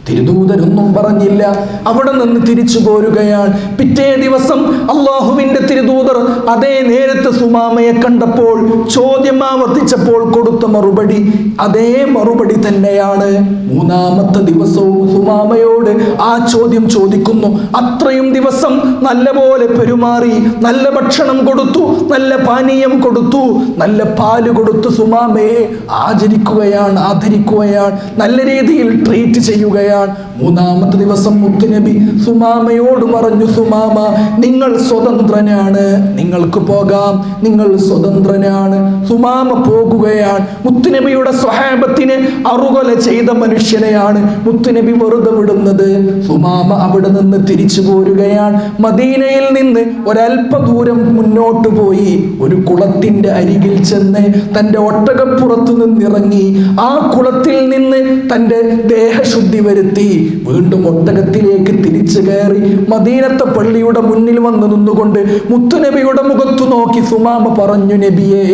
തിരുദൂതരൊന്നും പറഞ്ഞില്ല. അവിടെ നിന്ന് തിരിച്ചു പോരുകയാണ്. പിറ്റേ ദിവസം അള്ളാഹുവിന്റെ തിരുദൂതർ അതേ നേരത്തെ സുമാമയെ കണ്ടപ്പോൾ ചോദ്യം ആവർത്തിച്ചപ്പോൾ കൊടുത്ത മറുപടി അതേ മറുപടി തന്നെയാണ്. മൂന്നാമത്തെ ദിവസവും സുമാമയോട് ആ ചോദ്യം ചോദിക്കുന്നു. അത്രയും ദിവസം നല്ലപോലെ പെരുമാറി, നല്ല ഭക്ഷണം കൊടുത്തു, നല്ല പാനീയം കൊടുത്തു, നല്ല പാല് കൊടുത്തു സുമാമയെ ആദരിക്കുകയാണ്, നല്ല രീതിയിൽ ട്രീറ്റ് ചെയ്യുകയാണ്. മൂന്നാമത്തെ ദിവസം മുത്തുനബി സുമാമയോട് പറഞ്ഞു, സുമാമ, നിങ്ങൾ സ്വതന്ത്രനാണ്, നിങ്ങൾക്ക് പോകാം, നിങ്ങൾ സ്വതന്ത്രനാണ്. സുമാമ പോകുകയാണ്. മുത്തുനബിയുടെ സ്വഹാബത്തിനെ അറുകൊല ചെയ്ത മനുഷ്യനെയാണ് മുത്തുനബി വെറുതെ വിടുന്നത്. സുമാമ അവിടെ നിന്ന് തിരിച്ചു പോരുകയാണ്. മദീനയിൽ നിന്ന് ഒരല്പ ദൂരം മുന്നോട്ട് പോയി ഒരു കുളത്തിന്റെ അരികിൽ ചെന്ന് തൻ്റെ ഒട്ടകപ്പുറത്ത് നിന്നിറങ്ങി ആ കുളത്തിൽ നിന്ന് തൻ്റെ ദേഹശുദ്ധി വരുത്തി വീണ്ടും ഒട്ടകത്തിലേക്ക് തിരിച്ചു കയറി മദീനത്തെ പള്ളിയുടെ മുന്നിൽ വന്ന് നിന്നുകൊണ്ട് മുത്തുനബിയുടെ മുഖത്തു നോക്കി സുമാമ പറഞ്ഞു, നബിയേ,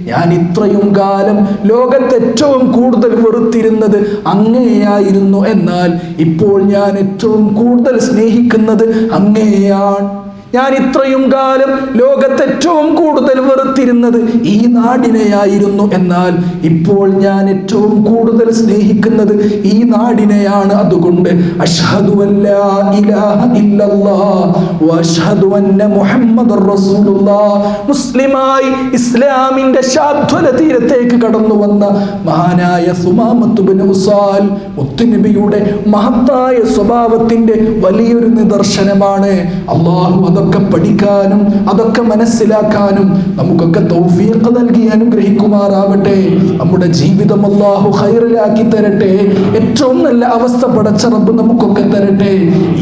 ഞാൻ ഇത്രയും കാലം ലോകത്ത് ഏറ്റവും കൂടുതൽ വെറുത്തിരുന്നത് അങ്ങയെയായിരുന്നു. എന്നാൽ ഇപ്പോൾ ഞാൻ ഏറ്റവും കൂടുതൽ സ്നേഹിക്കുന്നത് അങ്ങയെയാണ്. ഞാൻ ഇത്രയും കാലം ലോകത്ത് ഏറ്റവും കൂടുതൽ വെറുത്തിരുന്നത് ഈ നാടിനെയായിരുന്നു. എന്നാൽ ഇപ്പോൾ ഞാൻ ഏറ്റവും കൂടുതൽ സ്നേഹിക്കുന്നത് ഈ നാടിനെയാണ്. അതുകൊണ്ട് അഷ്ഹദു അല്ലാ ഇലാഹ ഇല്ലല്ലാഹ് വഅഷ്ഹദു അന്ന മുഹമ്മദർ റസൂലുള്ളാഹ്. മുസ്ലിമായി ഇസ്ലാമിന്റെ ശാദ്വല തീരത്തേക്ക് കടന്നു വന്ന മഹാനായ സുമാമത്ത് ബിൻ ഉസാൽ മുത്തുനബിയുടെ മഹത്തായ സ്വഭാവത്തിന്റെ വലിയൊരു നിദർശനമാണ്. അല്ലാഹു അതൊക്കെ പഠിക്കാനും അതൊക്കെ മനസ്സിലാക്കാനും നമുക്കൊക്കെ തൗഫീഖ് നൽകി അനുഗ്രഹിക്കുമാറാവട്ടെ. നമ്മുടെ ജീവിതം അല്ലാഹു ഖൈറിലാക്കി തരട്ടെ. ഏറ്റവും നല്ല അവസ്ഥ പടച്ച റബ്ബ് നമുക്കൊക്കെ തരട്ടെ.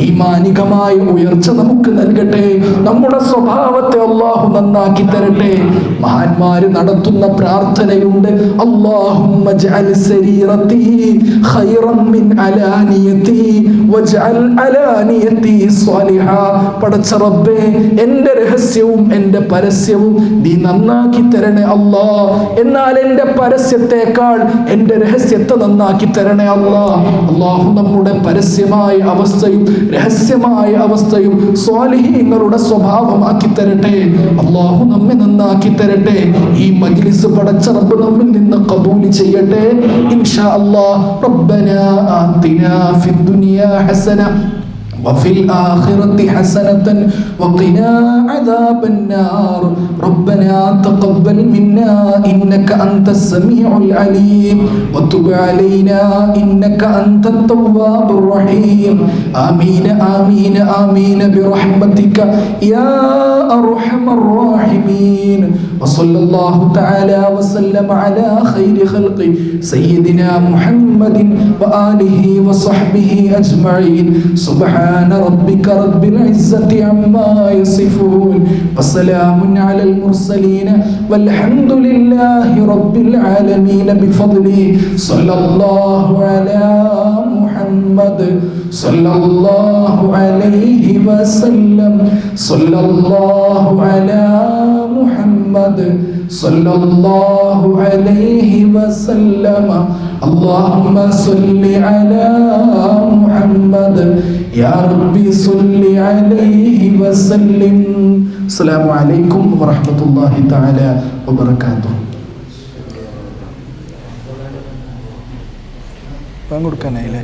ഈമാനികമായ ഉയർച്ച നമുക്ക് നൽകട്ടെ. നമ്മുടെ സ്വഭാവത്തെ അല്ലാഹു നന്നാക്കി തരട്ടെ. മഹാന്മാര് നടത്തുന്ന പ്രാർത്ഥനയുണ്ട്, അല്ലാഹുമ്മ ജഅൽ സരീറതി ഖൈറൻ മിൻ അലാനിയതി വജഅൽ അലാനിയതി സ്വാലിഹാ. പടച്ച റബ്ബേ, എന്റെ രഹസ്യവും എന്റെ പരസ്യവും നീ നന്നാക്കി തരണേ അല്ലാ. എന്നാൽ എന്റെ പരസ്യത്തെക്കാൾ എന്റെ രഹസ്യത്തെ നന്നാക്കി തരണേ അല്ലാ. അല്ലാഹു നമ്മുടെ പരസ്യമായ അവസ്ഥയും രഹസ്യമായ അവസ്ഥയും സ്വാലിഹീങ്ങളുടെ സ്വഭാവമാക്കി തരട്ടെ. അല്ലാഹു നമ്മെ നന്നാക്കി തരട്ടെ. ഈ മജ്ലിസ് പടച്ച റബ്ബ് നമ്മിൽ നിന്ന് ഖബൂൽ ചെയ്യട്ടെ ഇൻഷാ അല്ലാഹ്. റബ്ബനാ ആതിനാ ഫിദ് ദുനിയാ ഹസന وفي الآخرة حسنة وقنا عذاب النار. ربنا تقبل منا إنك أنت السميع العليم وتب علينا إنك أنت التواب الرحيم. آمين آمين آمين برحمتك يا أرحم الراحمين. وصلى الله تعالى وسلم على خير خلق سيدنا محمد وآله وصحبه أجمعين. سبحان ربك رب العزة عما يصفون وسلام على المرسلين والحمد لله رب العالمين بفضله. صلى الله على محمد സല്ലല്ലാഹു അലൈഹി വസല്ലം. സല്ലല്ലാഹു അലാ മുഹമ്മദ് സല്ലല്ലാഹു അലൈഹി വസല്ലം. اللهم صل على محمد يا ربي صل عليه وسلم. السلام عليكم ورحمة الله تعالى وبركاته. കൊടുക്കാനായില്ലേ?